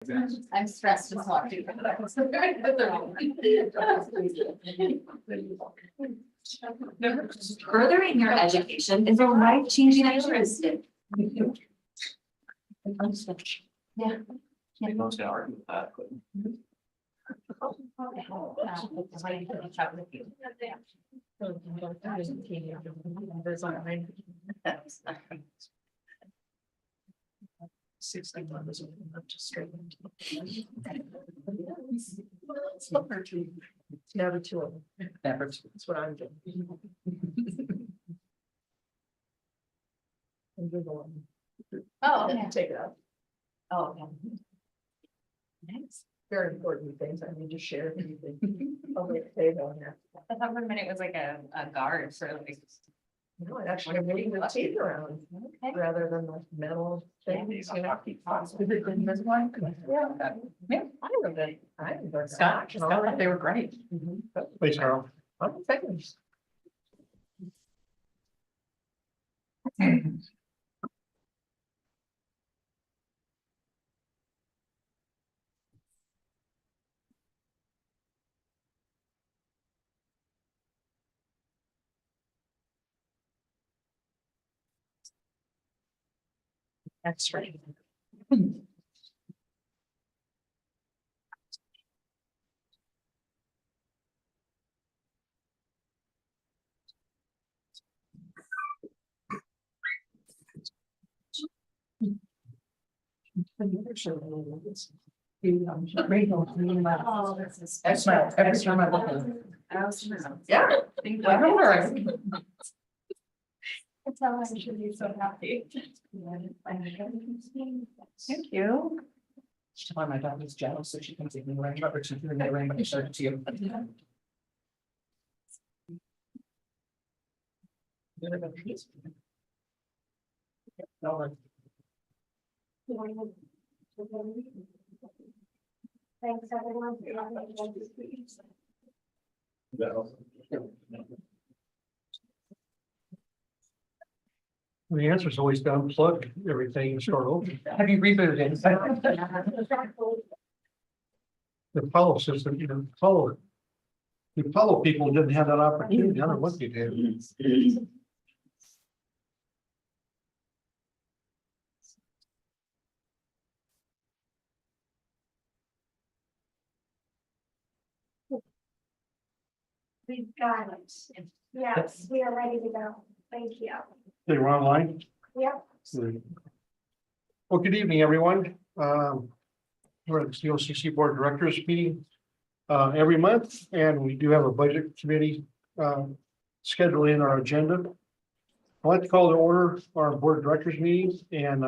I'm stressed as well. Furthering your education is a life-changing interest. Yeah. Most hours. Never two of them. Never two. That's what I'm doing. And you're the one. Oh, okay. Take it out. Oh, okay. Nice. Very important things. I need to share anything. I'll make a table on there. I thought for a minute it was like a guard for like. No, it actually moving the teeth around Okay. rather than the metal things, you know. Yeah. Yeah. I remember that. I remember that. Scott thought they were great. Mhm. Please, Carl. I'm thinking. That's right. Oh, this is. That's my, every time I look at it. Yeah. I remember. That's how I should be so happy. Thank you. She's telling my daughter's jealous, so she comes in the rain, but she's doing the rain, but started to you. Thanks, everyone. The answer is always to unplug everything and start over. Have you rebooted? The Apollo system, Apollo. The Apollo people didn't have that opportunity. I don't know what they did. We've got it. Yes, we are ready to go. Thank you. They were online. Yep. Well, good evening, everyone. We're at the COCC Board of Directors meeting every month, and we do have a budget committee scheduled in our agenda. I'd like to call to order our Board of Directors meeting and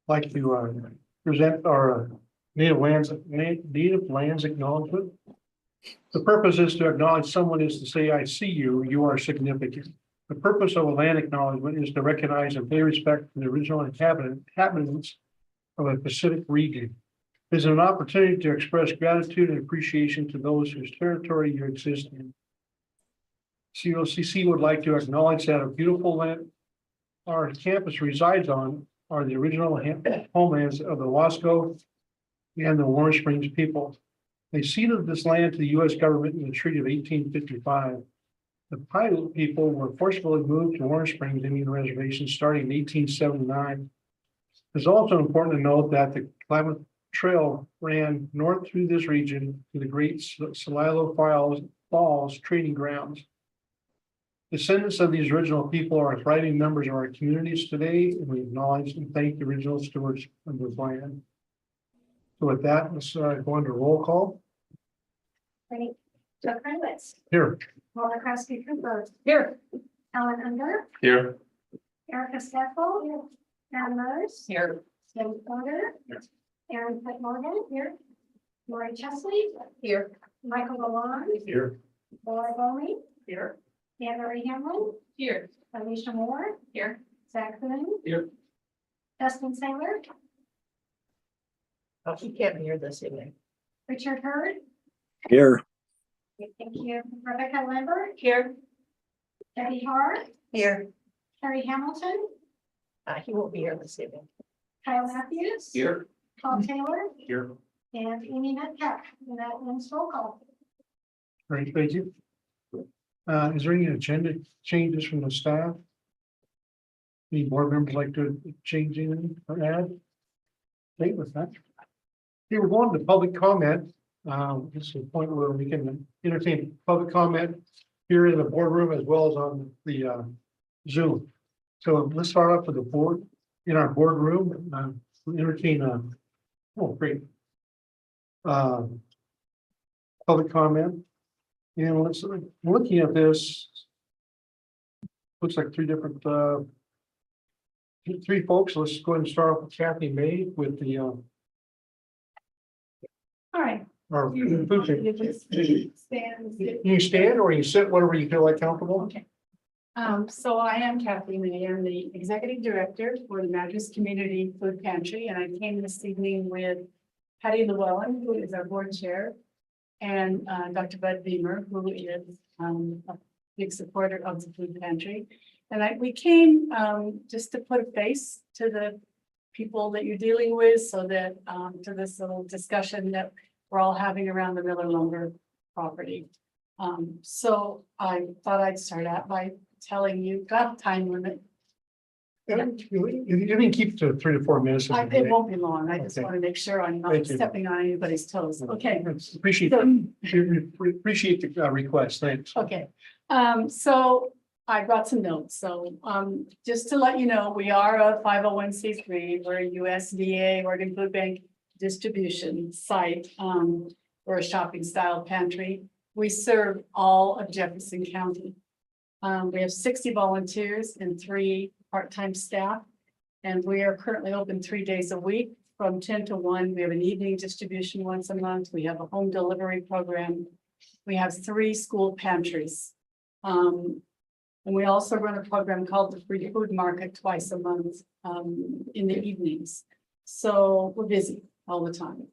like to present our native lands acknowledgement. The purpose is to acknowledge someone is to say, I see you, you are significant. The purpose of a land acknowledgement is to recognize and pay respect to the original inhabitants of a Pacific region. It is an opportunity to express gratitude and appreciation to those whose territory you exist in. COCC would like to acknowledge that a beautiful land our campus resides on are the original homelands of the Wasco and the Warm Springs people. They ceded this land to the U.S. government in the Treaty of 1855. The Paiute people were forcibly moved to Warm Springs Indian Reservation starting in 1879. It's also important to note that the Klamath Trail ran north through this region to the Great Celilo Falls Training Grounds. Descendants of these original people are thriving members of our communities today, and we acknowledge and thank the original stewards of this land. So with that, let's go into roll call. Ready? Joe Kraus, Here. Walter Krause Cooper, Here. Alan Under, Here. Erica Steffel, Aaron Murs, Here. Jim Porter, Yes. Aaron Pitt Morgan, here. Lori Chesley, Here. Michael Malone, Here. Laura Bowman, Here. Anne Marie Hamlin, Here. Alicia Moore, Here. Zach Boone. Here. Dustin Saylor, Oh, he can't be here this evening. Richard Hurd. Here. Thank you. Rebecca Lambert, Here. Debbie Hart, Here. Terry Hamilton, He won't be here this evening. Kyle Matthews. Here. Paul Taylor, Here. and Amy Metcalf, and that one's roll call. Great, thank you. Is there any agenda changes from the staff? Any board members like to change anything or add? Okay, with that. Here we're going to public comment. This is the point where we can entertain public comment here in the boardroom as well as on the Zoom. So let's start off with the board in our boardroom. We'll entertain oh, great. Public comment. And let's looking at this. Looks like three different three folks. Let's go ahead and start off with Kathy May with the All right. our You food chain. just stand. You stand or you sit, whatever you feel like comfortable. Okay. So I am Kathy May. I'm the executive director for the Madras Community Food Pantry, and I came this evening with Patty Llewellyn, who is our board chair, and Dr. Bud Beamer, who is a big supporter of the food pantry. And we came just to put a face to the people that you're dealing with, so that to this little discussion that we're all having around the Miller Lumber property. So I thought I'd start out by telling you, got a time limit. You can keep it to 3 to 4 minutes. It won't be long. I just Okay. want to make sure I'm not Thank you. stepping on anybody's toes. Okay. Appreciate So, appreciate the request. Thanks. okay, so I brought some notes. So, just to let you know, we are a 501c3. We're a USDA, Oregon Food Bank distribution site. We're a shopping style pantry. We serve all of Jefferson County. We have 60 volunteers and 3 part-time staff. And we are currently open 3 days a week from 10 to 1. We have an evening distribution once a month. We have a home delivery program. We have 3 school pantries. And we also run a program called the Free Food Market twice a month in the evenings. So we're busy all the time.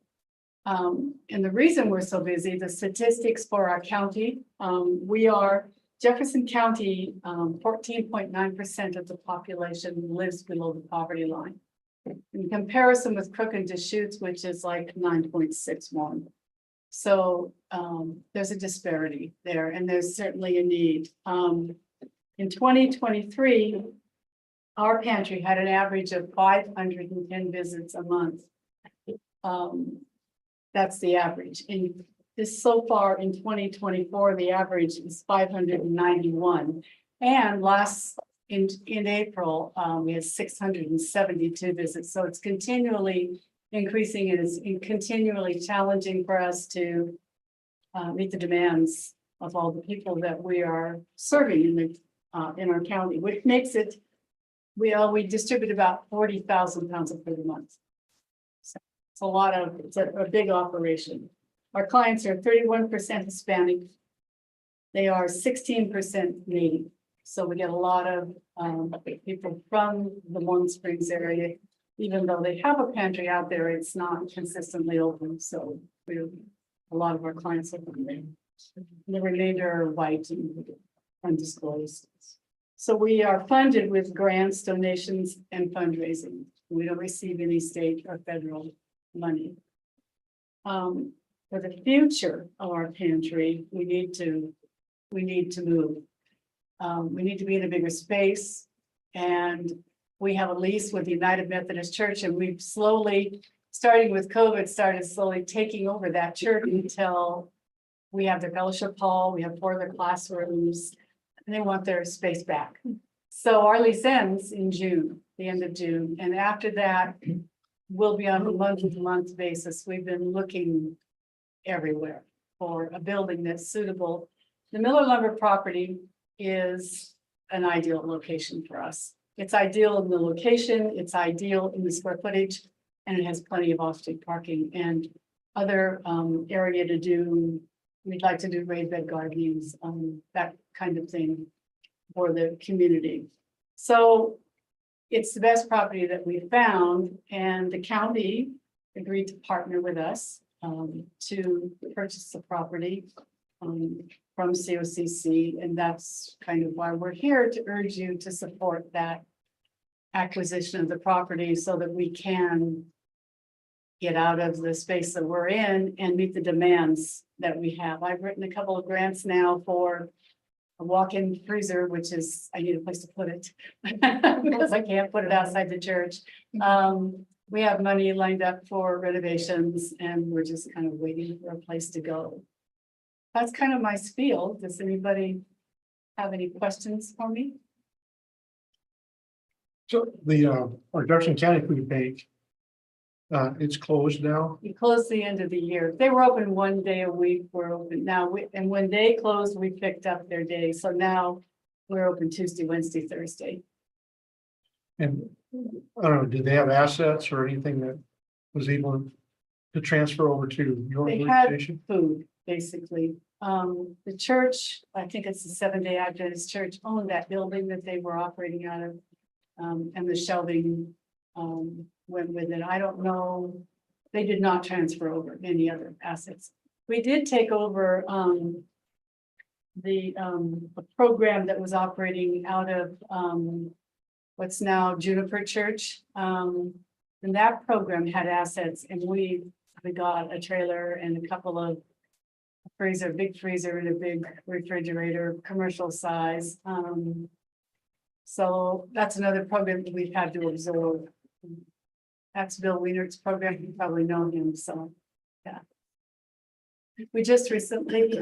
And the reason we're so busy, the statistics for our county, we are Jefferson County, 14.9% of the population lives below the poverty line. In comparison with Crook and Deschutes, which is like 9.61. So there's a disparity there, and there's certainly a need. In 2023, our pantry had an average of 510 visits a month. That's the average. In this so far in 2024, the average is 591. And last in April, we had 672 visits. So it's continually increasing, and it's continually challenging for us to meet the demands of all the people that we are serving in our county, which makes it, we distribute about 40,000 pounds of food a month. So it's a lot of, it's a big operation. Our clients are 31% Hispanic. They are 16% Native. So we get a lot of people from the Warm Springs area. Even though they have a pantry out there, it's not consistently open. So a lot of our clients are from there. The remainder are white and undisclosed. So we are funded with grants, donations, and fundraising. We don't receive any state or federal money. For the future of our pantry, we need to move. We need to be in a bigger space, and we have a lease with the United Methodist Church, and we've slowly, starting with COVID, started slowly taking over that church until we have their fellowship hall, we have 4 other classrooms, and they want their space back. So our lease ends in June, the end of June, and after that, we'll be on a month-to-month basis. We've been looking everywhere for a building that's suitable. The Miller Lumber property is an ideal location for us. It's ideal in the location, it's ideal in the square footage, and it has plenty of off-street parking and other area to do. We'd like to do raised bed gardens, that kind of thing for the community. So it's the best property that we found, and the county agreed to partner with us to purchase the property from COCC, and that's kind of why we're here, to urge you to support that acquisition of the property so that we can get out of the space that we're in and meet the demands that we have. I've written a couple of grants now for a walk-in freezer, which is, I need a place to put it. Because I can't put it outside the church. We have money lined up for renovations and we're just kind of waiting for a place to go. That's kind of my spiel. Does anybody have any questions for me? So the, our Jefferson County Food Bank, it's closed now. We closed the end of the year. They were open one day a week. We're open now. And when they closed, we picked up their day. So now we're open Tuesday, Wednesday, Thursday. And I don't know, did they have assets or anything that was able to transfer over to your They had organization? food, basically. The church, I think it's the Seventh-day Adventist Church, owned that building that they were operating out of. And the shelving, went with it. I don't know. They did not transfer over any other assets. We did take over, a program that was operating out of, what's now Juniper Church. And that program had assets and we got a trailer and a couple of big freezer and a big refrigerator, commercial size. So that's another program that we've had to absorb. That's Bill Wiener's program. You probably know him, so, yeah. We just recently,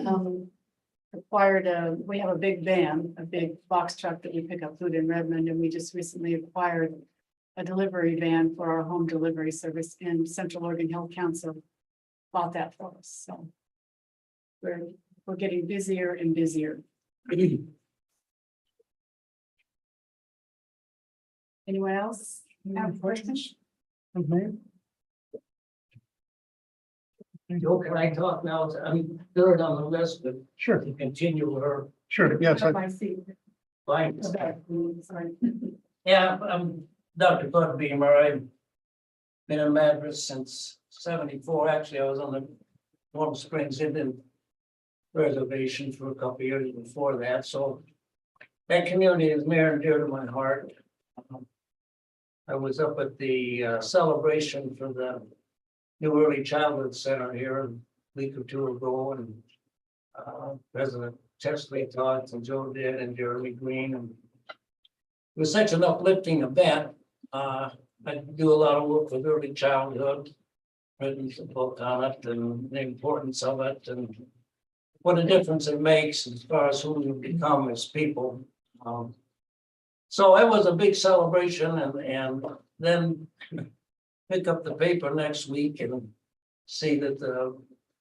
acquired we have a big van, a big box truck that we pick up food in Redmond, and we just recently acquired a delivery van for our home delivery service, and Central Oregon Health Council bought that for us, so. We're getting busier and busier. Anyone else have questions? Mhm. Joe, can I talk now? I'm third on the list, but Sure, to continue her. sure, yes, I see. Fine. Sorry. Yeah, I'm Dr. Bud Beamer. I've been in Madras since '74. Actually, I was on the Warm Springs Indian Reservation for a couple of years before that, so that community is near and dear to my heart. I was up at the celebration for the New Early Childhood Center here a week or two ago, and President Chesley talked and Joe did and Jeremy Green, and it was such an uplifting event. I do a lot of work with early childhood, written some book on it and the importance of it and what a difference it makes as far as who you become as people. So it was a big celebration and then pick up the paper next week and see that the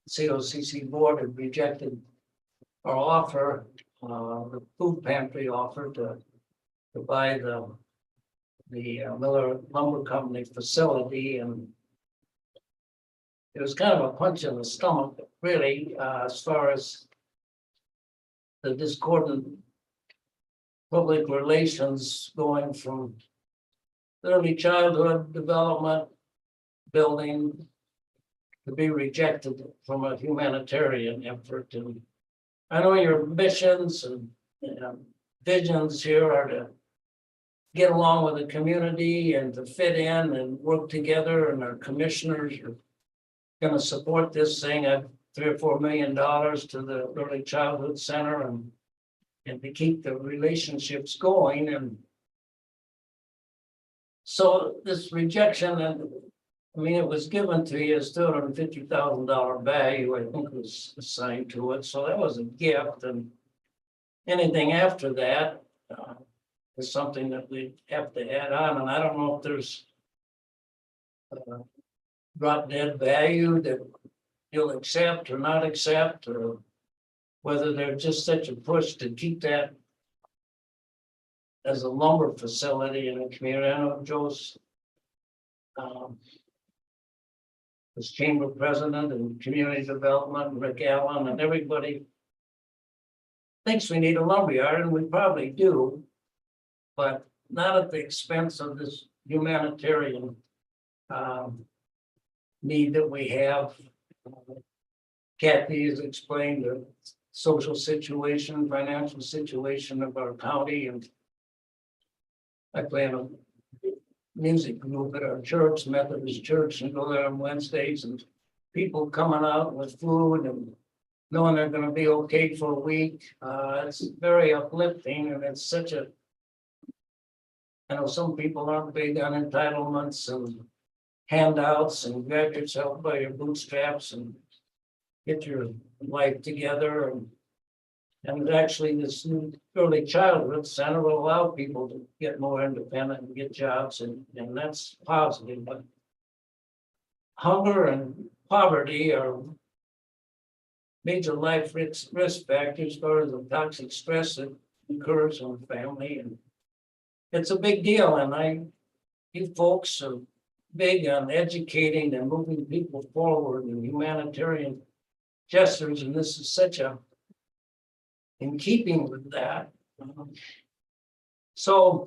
COCC board had rejected our offer, the food pantry offer to buy the Miller Lumber Company facility, and it was kind of a punch in the stomach, really, as far as the discordant public relations going from early childhood development building to be rejected from a humanitarian effort. And I know your missions and visions here are to get along with the community and to fit in and work together, and our commissioners are going to support this thing at $3 or $4 million to the Early Childhood Center and to keep the relationships going. And so this rejection, and I mean, it was given to you as $250,000 value, I think, was assigned to it. So that was a gift, and anything after that is something that we have to add on. And I don't know if there's drop dead value that you'll accept or not accept, or whether there's just such a push to keep that as a lumber facility in the community. I know Joe's was chamber president and community development, and Rick Allen, and everybody thinks we need a lumberyard, and we probably do, but not at the expense of this humanitarian need that we have. Kathy has explained the social situation, financial situation of our county, and I plan on music group at our church, Methodist Church, and go there on Wednesdays, and people coming out with food and knowing they're gonna be okay for a week. It's very uplifting, and it's such a, I know some people aren't big on entitlements and handouts and grab yourself by your bootstraps and get your life together. And actually, this new early childhood center will allow people to get more independent and get jobs, and that's positive, but hunger and poverty are major life risk factors for the toxic stress that occurs on family, and it's a big deal, and you folks are big on educating and moving people forward and humanitarian gestures, and this is such a in keeping with that. So,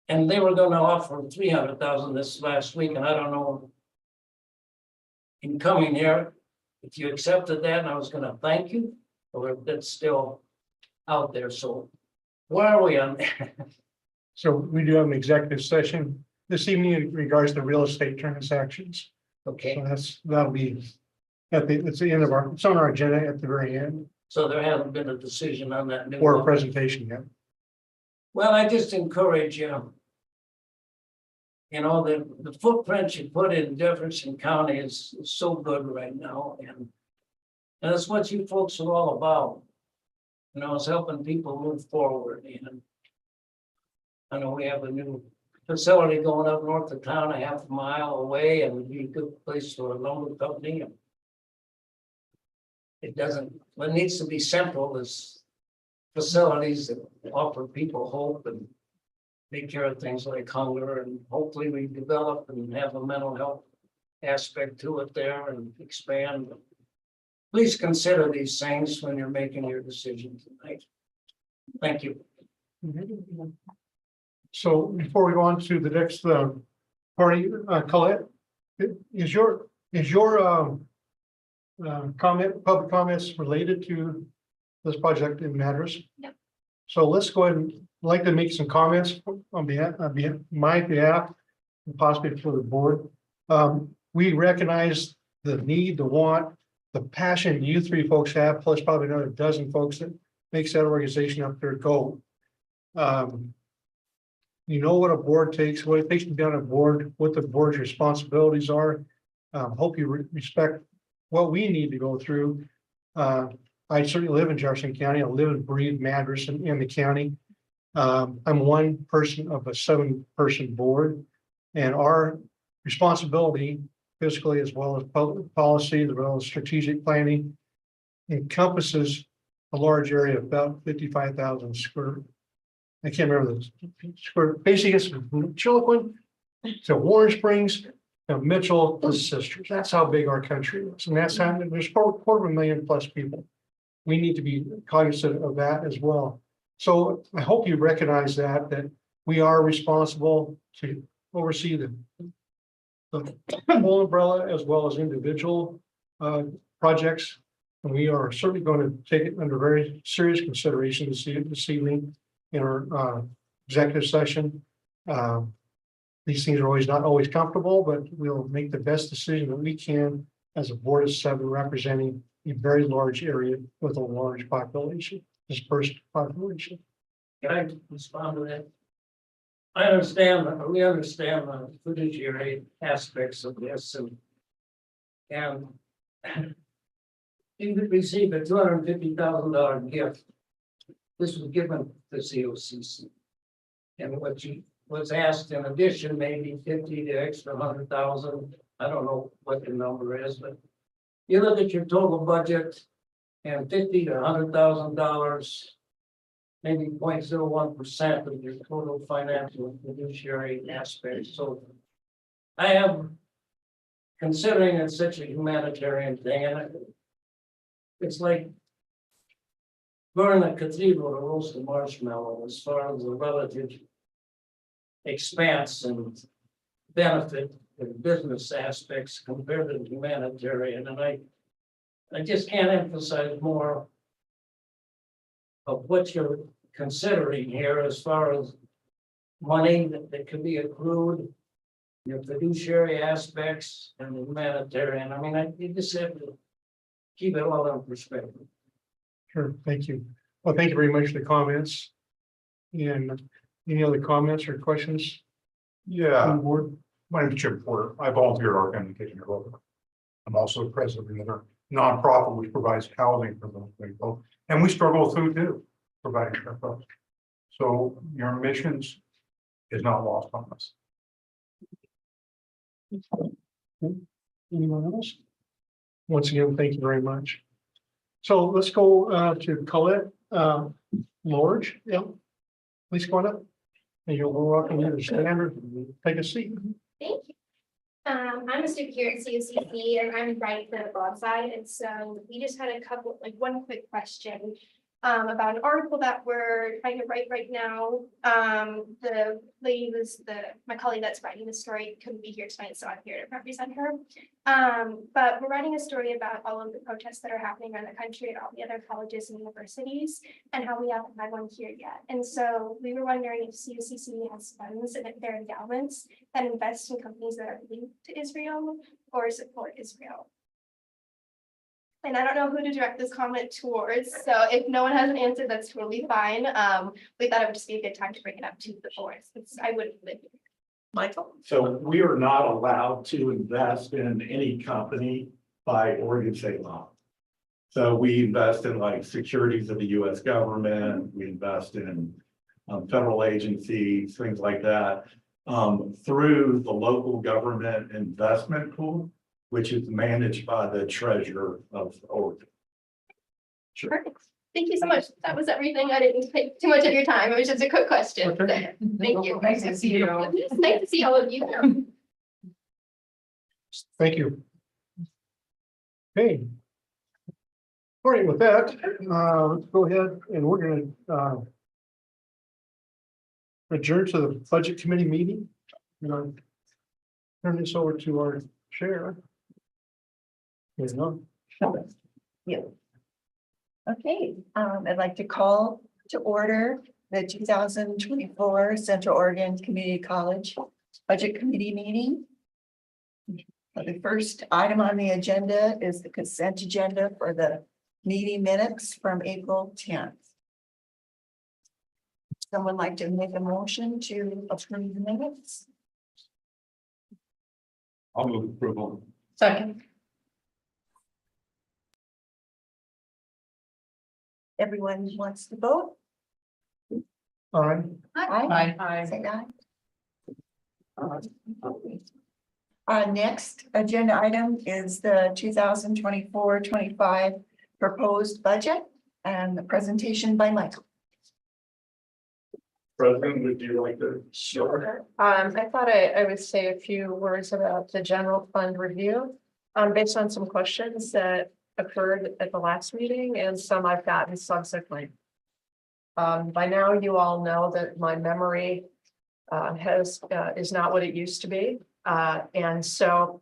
and they were gonna offer 300,000 this last week, and I don't know in coming here, if you accepted that, and I was gonna thank you, or if that's still out there, so where are we on that? So we do have an executive session this evening in regards to real estate transactions. Okay, So that'll be it's the end of it's on our agenda at the very end so there hasn't been a decision on that. new for a one. presentation yet. Well, I just encourage you. You know, the footprint you put in Jefferson County is so good right now, and that's what you folks are all about. You know, it's helping people move forward, and I know we have a new facility going up north of town, a half a mile away, and would be a good place for a lumber company. It doesn't, what needs to be central is facilities that offer people hope and take care of things like hunger, and hopefully we develop and have a mental health aspect to it there and expand. Please consider these things when you're making your decision tonight. Thank you. So before we go on to the next party, Colette, is your public comments related to this project in Madras? No. So let's go ahead and I'd like to make some comments on my behalf, and possibly for the board. We recognize the need, the want, the passion you three folks have, plus probably another dozen folks that makes that organization up there go. You know what a board takes, what it takes to be on a board, what the board's responsibilities are. Hope you respect what we need to go through. I certainly live in Jefferson County. I live and breathe Madras in the county. I'm one person of a 7-person board, and our responsibility fiscally as well as public policy, as well as strategic planning encompasses a large area of about 55,000 square. I can't remember the square, basically it's from Chiloquin to Warren Springs to Mitchell to Sisters. That's how big our country is. And that's how there's quarter of a million plus people. We need to be cognizant of that as well. So I hope you recognize that we are responsible to oversee the whole umbrella as well as individual projects. And we are certainly going to take it under very serious consideration this evening in our executive session. These things are not always comfortable, but we'll make the best decision that we can as a board of 7 representing a very large area with a large population, dispersed population. Can I respond to that? I understand, we understand the fiduciary aspects of this, and you could receive a $250,000 gift. This was given to the COCC. And what you was asked in addition, maybe 50 to extra 100,000. I don't know what the number is, but you look at your total budget and $50 to $100,000, maybe 0.01% of your total financial fiduciary aspect. So I have, considering it's such a humanitarian thing, and it's like burning a cathedral to roast a marshmallow as far as the relative expanse and benefit of business aspects compared to the humanitarian. And I just can't emphasize more of what you're considering here as far as money that could be accrued. Your fiduciary aspects and the humanitarian, I mean, you just have to keep it all in perspective. Sure, thank you. Well, thank you very much for the comments. And any other comments or questions on Yeah, the board? my name is Jim Porter. I volunteer at our communication development. I'm also president of another nonprofit which provides housing for those people, and we struggle with food too, providing for folks. So your missions is not lost on us. Anyone else? Once again, thank you very much. So let's go to Colette Lorge. Yeah. Please go on up. And you're welcome to the standard. Take a seat. Thank you. I'm a student here at CUCC and I'm writing for the blog side. And so we just had one quick question about an article that we're trying to write right now. The lady my colleague that's writing the story couldn't be here tonight, so I'm here to represent her. But we're writing a story about all of the protests that are happening around the country at all the other colleges and universities and how we haven't had one here yet. And so we were wondering if CUCC has funds in their endowments that invest in companies that are linked to Israel or support Israel. And I don't know who to direct this comment towards, so if no one has an answer, that's totally fine. We thought it would just be a good time to bring it up to the board, since I wouldn't live here. Michael? So we are not allowed to invest in any company by Oregon state law. So we invest in like securities of the US government, we invest in federal agencies, things like that, through the local government investment pool, which is managed by the treasurer of Oregon. Perfect. Thank you so much. That was everything. I didn't take too much of your time. It was just a quick question. Okay. Thank you. Nice to see you. It's nice to see all of you. Thank you. Okay. All right, with that, let's go ahead and we're gonna adjourn to the budget committee meeting. Turn this over to our chair. There's none. Okay, I'd like to call to order the 2024 Central Oregon Community College Budget Committee meeting. The first item on the agenda is the consent agenda for the meeting minutes from April 10th. Someone like to make a motion to approve the minutes? I'll move approval. Second. Everyone wants to vote? All right, Aye. Say aye. Our next agenda item is the 2024-25 proposed budget and the presentation by Michael. President, would you like to? Sure. I thought I would say a few words about the general fund review, based on some questions that occurred at the last meeting and some I've gotten subsequently. By now, you all know that my memory is not what it used to be. And so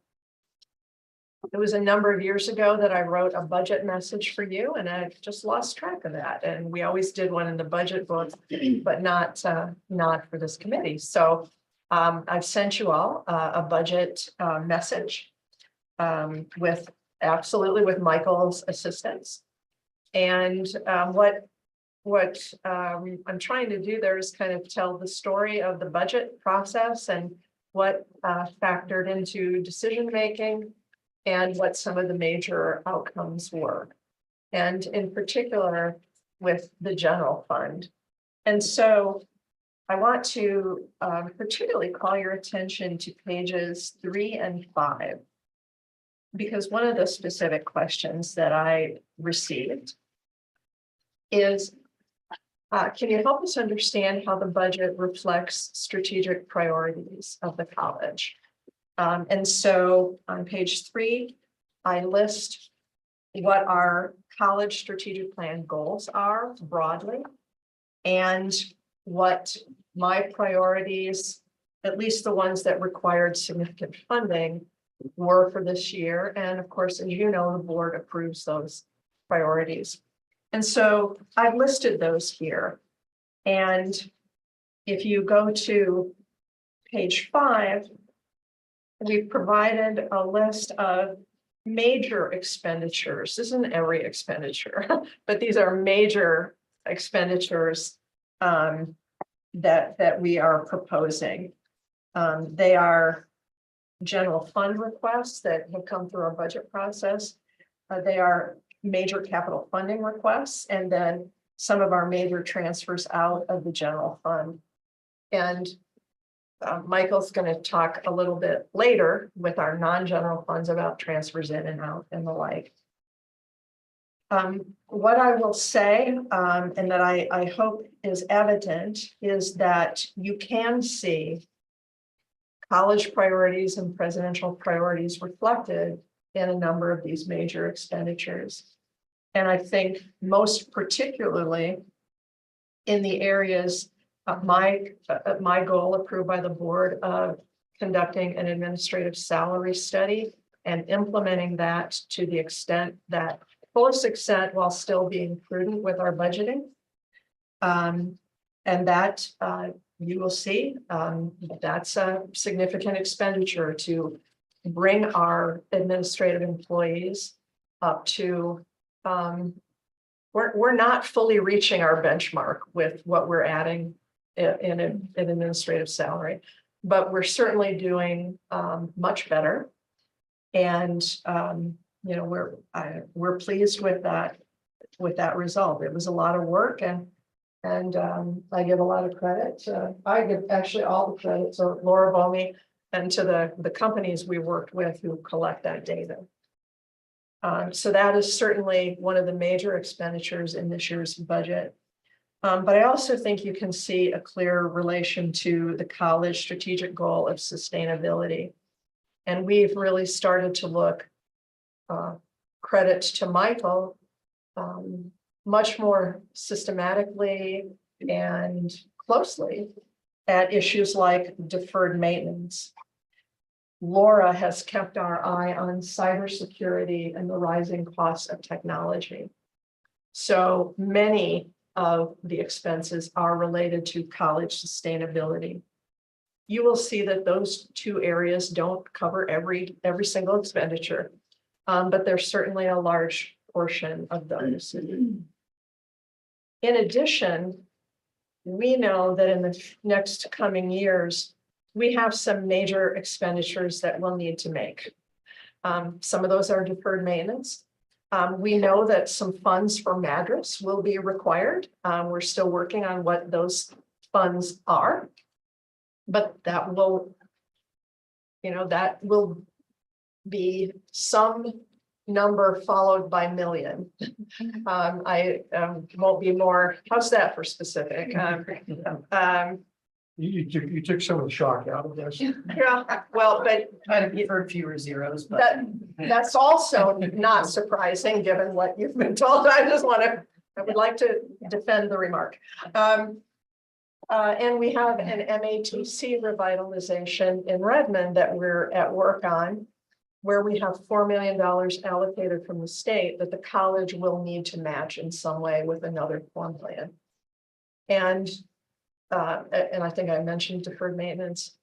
it was a number of years ago that I wrote a budget message for you and I just lost track of that. And we always did one in the budget book, but not for this committee. So I've sent you all a budget message with Michael's assistance. And what I'm trying to do there is kind of tell the story of the budget process and what factored into decision-making and what some of the major outcomes were. And in particular with the general fund. And so I want to particularly call your attention to pages 3 and 5. Because one of the specific questions that I received is, can you help us understand how the budget reflects strategic priorities of the college? And so on page 3, I list what our college strategic plan goals are broadly and what my priorities, at least the ones that required significant funding, were for this year. And of course, as you know, the board approves those priorities. And so I've listed those here. And if you go to page 5, we've provided a list of major expenditures. This isn't every expenditure, but these are major expenditures that we are proposing. They are general fund requests that have come through our budget process. They are major capital funding requests, and then some of our major transfers out of the general fund. And Michael's going to talk a little bit later with our non-general funds about transfers in and out and the like. What I will say, and that I hope is evident, is that you can see college priorities and presidential priorities reflected in a number of these major expenditures. And I think most particularly in the areas of my goal approved by the board of conducting an administrative salary study and implementing that to the extent that fullest extent while still being prudent with our budgeting. And that you will see that's a significant expenditure to bring our administrative employees up to we're not fully reaching our benchmark with what we're adding in an administrative salary, but we're certainly doing much better. And you know, we're pleased with that result. It was a lot of work, and I give a lot of credit. I give actually all the credit to Laura Bomi and to the companies we worked with who collect that data. So that is certainly one of the major expenditures in this year's budget. But I also think you can see a clear relation to the college strategic goal of sustainability. And we've really started to look, credit to Michael, much more systematically and closely at issues like deferred maintenance. Laura has kept our eye on cybersecurity and the rising costs of technology. So many of the expenses are related to college sustainability. You will see that those two areas don't cover every single expenditure, but there's certainly a large portion of those. In addition, we know that in the next coming years, we have some major expenditures that we'll need to make. Some of those are deferred maintenance. We know that some funds for Madras will be required. We're still working on what those funds are, but that will, that will be some number followed by million. I won't be more, how's that for specific? You took some of the shock out of this. Yeah, well, but I'd have preferred fewer zeros, but. that's also not surprising, given what you've been told. I would like to defend the remark. And we have an MATC revitalization in Redmond that we're at work on, where we have $4 million allocated from the state that the college will need to match in some way with another form plan. And I think I mentioned deferred maintenance.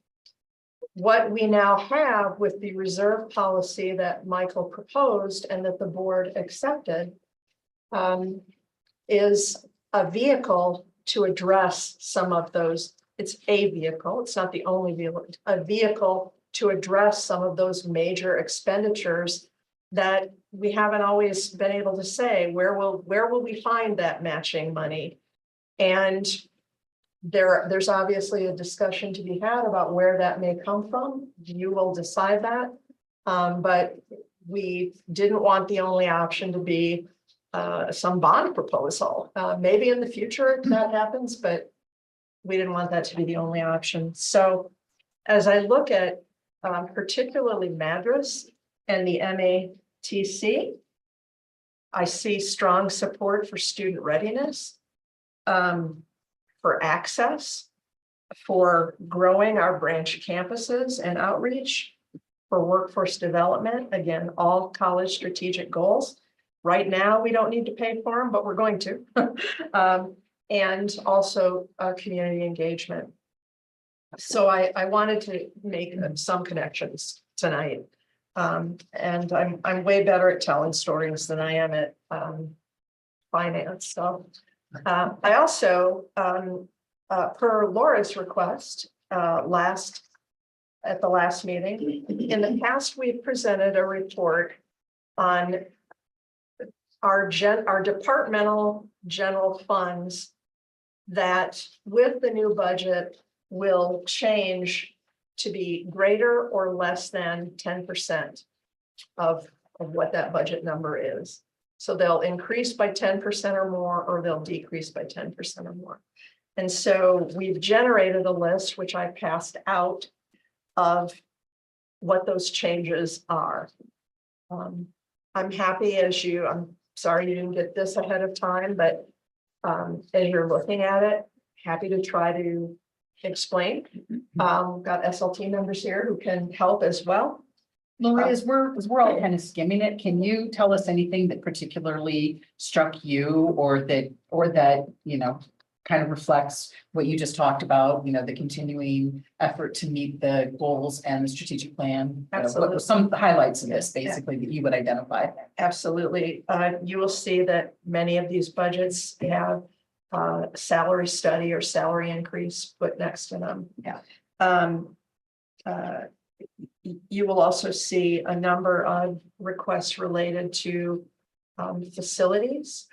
What we now have with the reserve policy that Michael proposed and that the board accepted is a vehicle to address some of those. It's a vehicle, it's not the only vehicle, a vehicle to address some of those major expenditures that we haven't always been able to say, where will we find that matching money? And there's obviously a discussion to be had about where that may come from. You will decide that. But we didn't want the only option to be some bond proposal. Maybe in the future that happens, but we didn't want that to be the only option. So as I look at particularly Madras and the MATC, I see strong support for student readiness, for access, for growing our branch campuses and outreach, for workforce development, again, all college strategic goals. Right now, we don't need to pay for them, but we're going to. And also community engagement. So I wanted to make some connections tonight. And I'm way better at telling stories than I am at finance, so. I also, per Laura's request, at the last meeting, in the past, we've presented a report on our departmental general funds that with the new budget will change to be greater or less than 10% of what that budget number is. So they'll increase by 10% or more, or they'll decrease by 10% or more. And so we've generated a list, which I passed out, of what those changes are. I'm happy I'm sorry you didn't get this ahead of time, but as you're looking at it, happy to try to explain. Got SLT members here who can help as well. Lori, as we're all kind of skimming it, can you tell us anything that particularly struck you or that, you know, kind of reflects what you just talked about, you know, the continuing effort to meet the goals and the strategic plan? You know, what were some of the highlights of this basically that you would identify? Absolutely. You will see that many of these budgets have salary study or salary increase put next to them. Yeah. You will also see a number of requests related to facilities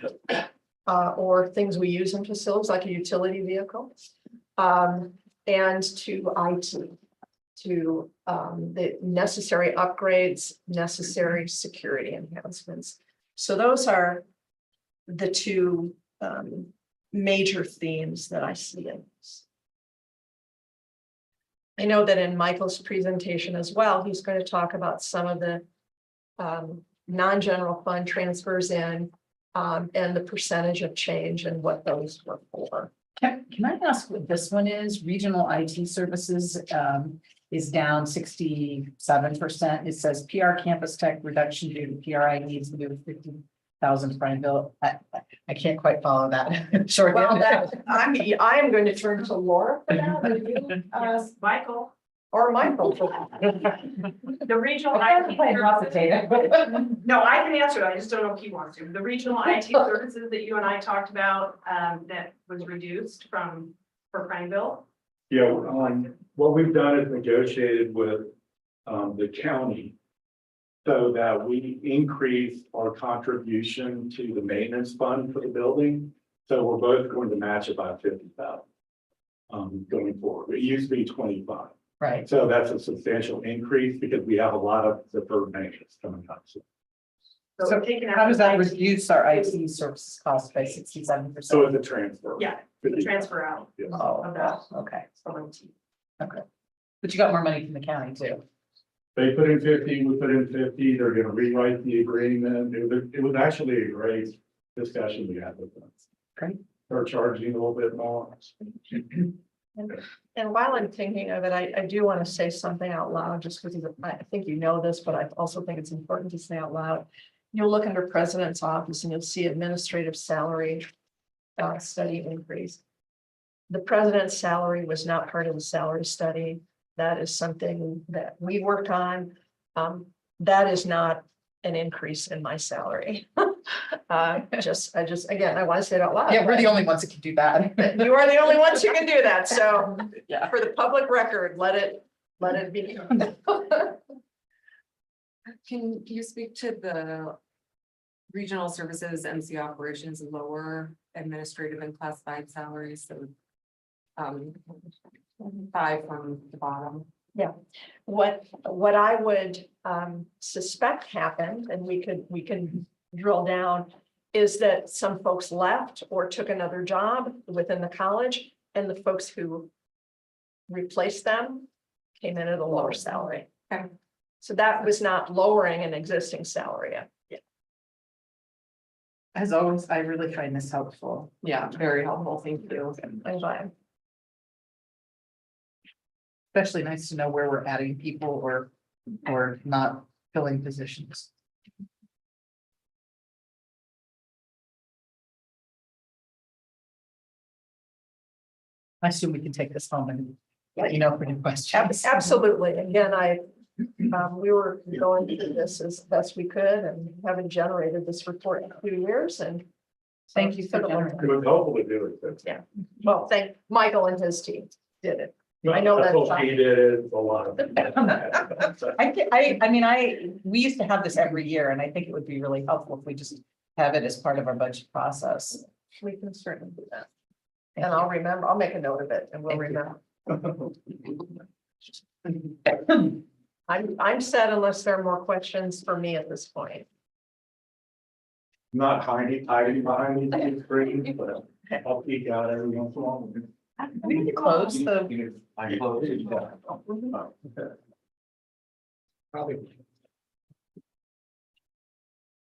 or things we use in facilities like a utility vehicle, and to IT, to the necessary upgrades, necessary security enhancements. So those are the two major themes that I see in this. I know that in Michael's presentation as well, he's going to talk about some of the non-general fund transfers in and the percentage of change and what those were for. Can I ask what this one is? Regional IT services is down 67%. It says PR campus tech reduction due to PRI needs to do with 50,000 prime bill. I can't quite follow that. Sure. Well, I'm going to turn to Laura for that, or you, Michael, or Michael for that. the regional I'm playing lots of data. No, I can answer it. I just don't know if he wants to. The regional IT services that you and I talked about, that was reduced for Prineville. Yeah, what we've done is negotiated with the county so that we increase our contribution to the maintenance fund for the building. So we're both going to match about 50,000 going forward. It used to be 25. Right. So that's a substantial increase because we have a lot of deferred maintenance coming up. So taking out how does that the reduce our IT services cost by 67%? So it's a transfer. Yeah, the transfer out Yeah. Oh, of that. okay. from IT. Okay. But you got more money from the county too. They put in 50, we put in 50, they're gonna rewrite the agreement. It was actually a great discussion we had with them. Great. They're charging a little bit more. And while I'm thinking of it, I do want to say something out loud, just because I think you know this, but I also think it's important to say out loud. You'll look under President's office and you'll see administrative salary study increase. The president's salary was not part of the salary study. That is something that we worked on. That is not an increase in my salary. I just, again, I want to say it out loud. Yeah, we're the only ones that can do that. You are the only ones who can do that. So Yeah. for the public record, let it be. Can you speak to the regional services, MC operations, lower administrative and classified salaries? So 5 from the bottom. What I would suspect happened, and we can drill down, is that some folks left or took another job within the college, and the folks who replaced them came in at a lower salary. Okay. So that was not lowering an existing salary. As always, I really find this helpful. Yeah, very helpful. Thank you. I'm glad. Especially nice to know where we're adding people or not filling positions. I assume we can take this home and let you know for new questions. Absolutely. Again, we were going through this as best we could and haven't generated this report in a few years and. Thank you for generating. It was helpful to do it. Yeah. Well, thank Michael and his team did it. I know that's He did it a lot of. We used to have this every year, and I think it would be really helpful if we just have it as part of our budget process. We can certainly do that. And I'll make a note of it and we'll Thank you. remember. I'm set unless there are more questions for me at this point. Not hiding behind these screens, but I'll peek out every once in a while. We need to close the. I close it. Probably.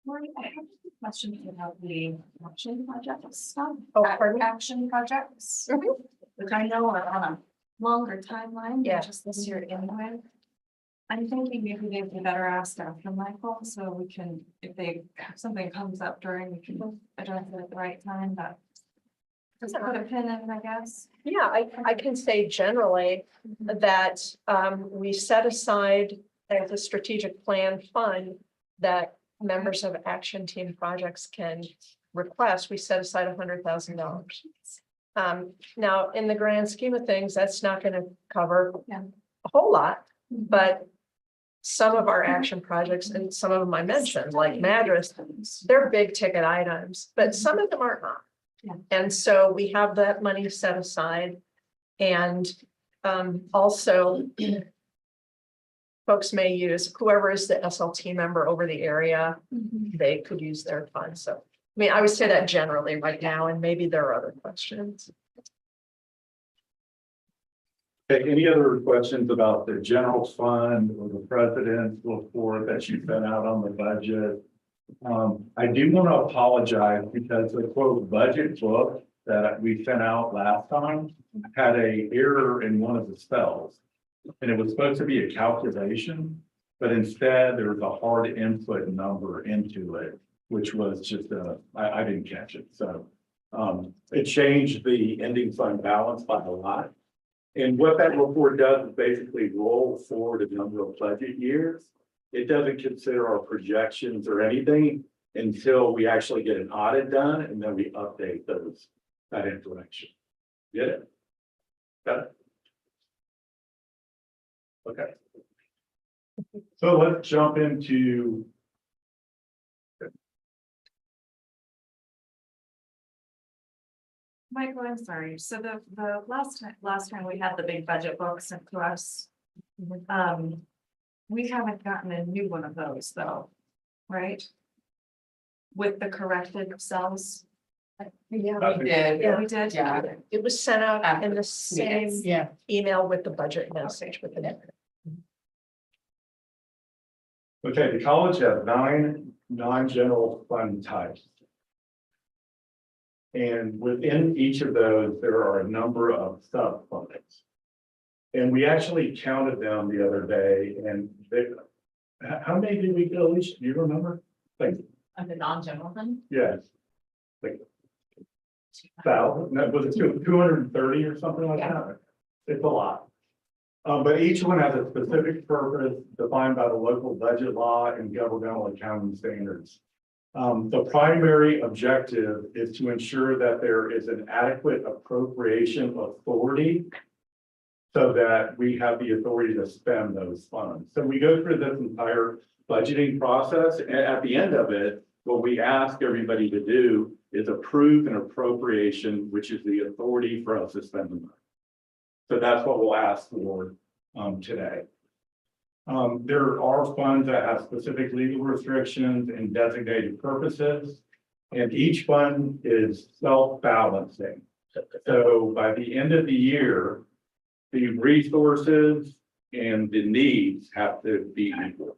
Maureen, I have a question about the action project stuff. Oh, pardon me? Action projects, which I know are on a longer timeline Yeah. than just this year anyway. I'm thinking maybe they'd be better asked after Michael, so we can, if something comes up during, we can address it at the right time, but just put a pin in it, I guess. Yeah, I can say generally that we set aside as a strategic plan fund that members of Action Team projects can request. We set aside $100,000. Now, in the grand scheme of things, that's not going to cover Yeah. a whole lot, but some of our action projects and some of them I mentioned, like Madras, they're big ticket items, but some of them are not. Yeah. And so we have that money set aside. And also folks may use, whoever is the SLT member over the area, they could use their funds. So, I mean, I would say that generally right now, and maybe there are other questions. Okay, any other questions about the general fund or the president's report that you sent out on the budget? I do want to apologize because the quote budget book that we sent out last time had a error in one of the spells. And it was supposed to be a calculation, but instead there was a hard input number into it, which was just I didn't catch it. So it changed the ending fund balance by a lot. And what that report does is basically roll forward a number of budget years. It doesn't consider our projections or anything until we actually get an audit done, and then we update that information. Get it? Got it? Okay. So let's jump into. Michael, I'm sorry. So the last time we had the big budget book sent to us. We haven't gotten a new one of those though, right? With the corrected cells. Yeah, we did. Yeah. We did. Yeah. It was sent out After in the same Yeah. email with the budget message with the. Okay, the college has 9 non-general fund types. And within each of those, there are a number of sub-funds. And we actually counted them the other day and how many did we go each? Do you remember? Like, On the non-general fund? yes. Like 1,000, no, was it 230 or something like that? It's a lot. But each one has a specific purpose defined by the local budget law and governmental accounting standards. The primary objective is to ensure that there is an adequate appropriation authority so that we have the authority to spend those funds. So we go through this entire budgeting process, and at the end of it, what we ask everybody to do is approve an appropriation, which is the authority for us to spend the money. So that's what we'll ask for today. There are funds that have specific legal restrictions and designated purposes, and each fund is self-balancing. So by the end of the year, the resources and the needs have to be equal.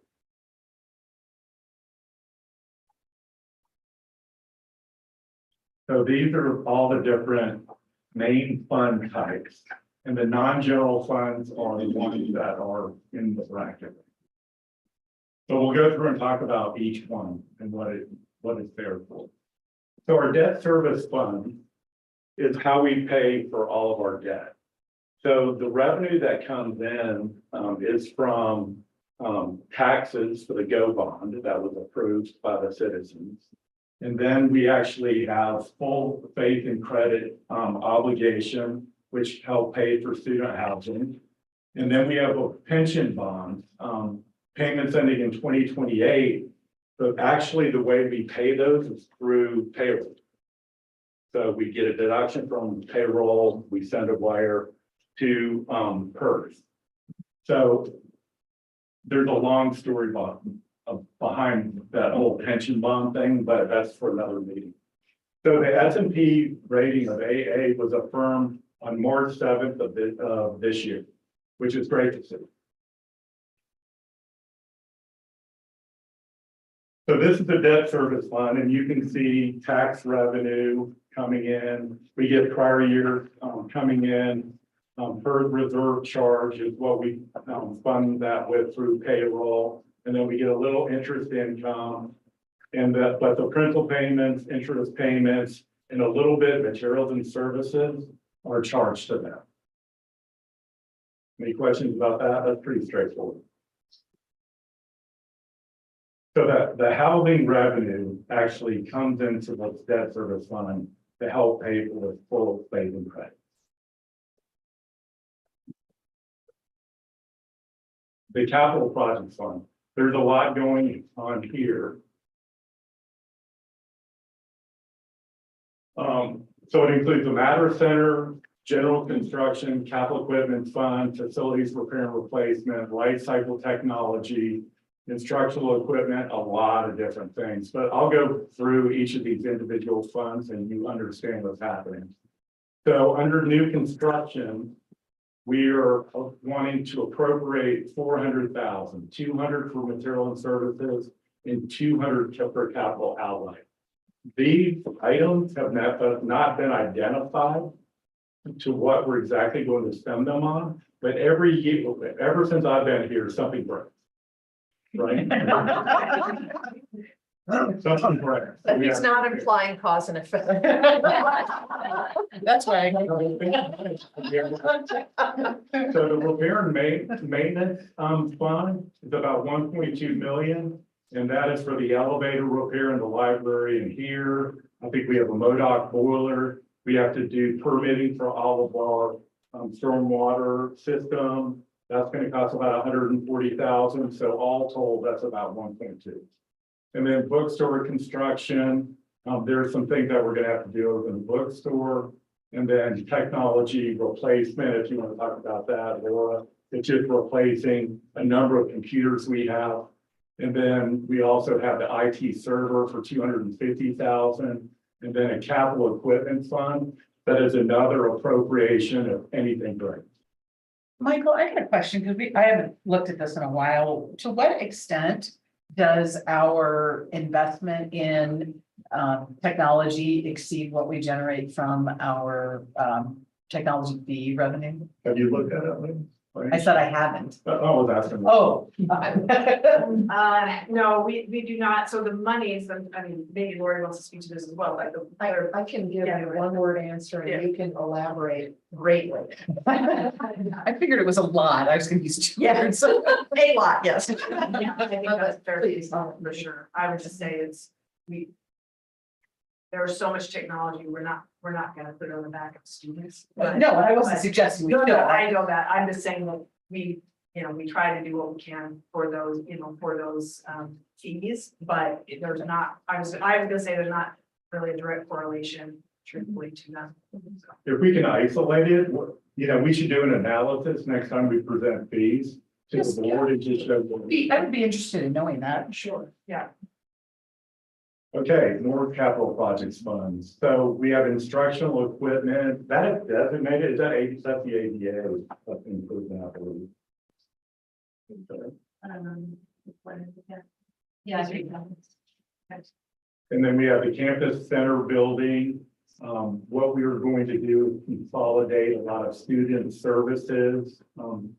So these are all the different main fund types. And the non-general funds are the ones that are in the bracket. So we'll go through and talk about each one and what it's there for. So our debt service fund is how we pay for all of our debt. So the revenue that comes in, is from, taxes for the GO bond that was approved by the citizens. And then we actually have full faith and credit, obligation, which help pay for student housing. And then we have a pension bond, payments ending in 2028. But actually, the way we pay those is through payroll. So we get a deduction from payroll, we send a wire to PERS. So there's a long story behind that whole pension bond thing, but that's for another meeting. So the S&P rating of AA was affirmed on March 7th of this year, which is great to see. So this is the debt service fund, and you can see tax revenue coming in. We get prior year coming in. Per reserve charge is what we fund that with through payroll. And then we get a little interest income. And that, but the principal payments, interest payments, and a little bit materials and services are charged to them. Any questions about that? That's pretty straightforward. So that the housing revenue actually comes into the debt service fund to help pay for the full faith and credit. The capital projects fund, there's a lot going on here. So it includes the Matter Center, general construction, capital equipment fund, facilities repair and replacement, life cycle technology, instructional equipment, a lot of different things. But I'll go through each of these individual funds and you understand what's happening. So under new construction, we are wanting to appropriate 400,000, 200 for material and services, and 200 for capital outlay. These items have not been identified to what we're exactly going to spend them on, but every year, ever since I've been here, something breaks. Right? Something breaks. But he's not implying cause and effect. That's why So the repair and maintenance fund is about 1.2 million. And that is for the elevator repair in the library and here. I think we have a MODOC boiler. We have to do permitting for all of our stormwater system. That's going to cost about 140,000. So all told, that's about 1.2. And then bookstore construction. There's some things that we're going to have to do in the bookstore. And then technology replacement, if you want to talk about that, Laura, it's just replacing a number of computers we have. And then we also have the IT server for 250,000, and then a capital equipment fund that is another appropriation of anything great. Michael, I had a question because I haven't looked at this in a while. To what extent does our investment in technology exceed what we generate from our technology fee revenue? Have you looked at it, Lynn? I said I haven't. I was asking. Oh. No, we do not. So the monies, I mean, maybe Lori wants to speak to this as well, like the. I can give you one word answer and you can elaborate greatly. I figured it was a lot. I was gonna use two words. A lot, yes. Yeah, I think that's fair, for sure. I would just say there's so much technology, we're not gonna put it on the back of students. But- No, I wasn't but- suggesting we No, should. no, I know that. I'm just saying that we try to do what we can for those, fees, but there's not, I was gonna say there's not really a direct correlation truthfully to them. So. If we can isolate it, we should do an analysis next time we present fees to Yes, the board and just show. I would be interested in knowing that. Sure, yeah. Okay, more capital projects funds. So we have instructional equipment that is designated, that's the ADA, that's improvement, I believe. Yeah. And then we have the campus center building. What we are going to do is consolidate a lot of student services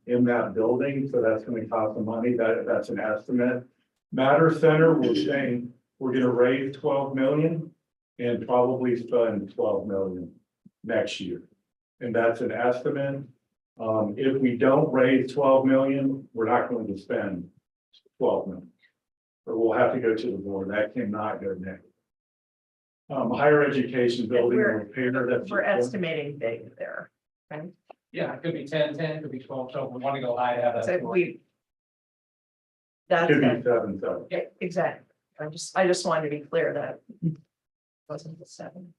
in that building. So that's going to cost some money. That's an estimate. Matter Center, we're saying we're going to raise 12 million and probably spend 12 million next year. And that's an estimate. If we don't raise 12 million, we're not going to spend 12 million. Or we'll have to go to the board. That cannot go negative. Higher education building repair, that's. We're estimating big there. Yeah, it could be 10, it could be 12, so we want to go high, have So we. That's, Could be 7. exactly. I just wanted to be clear that. Wasn't the 7.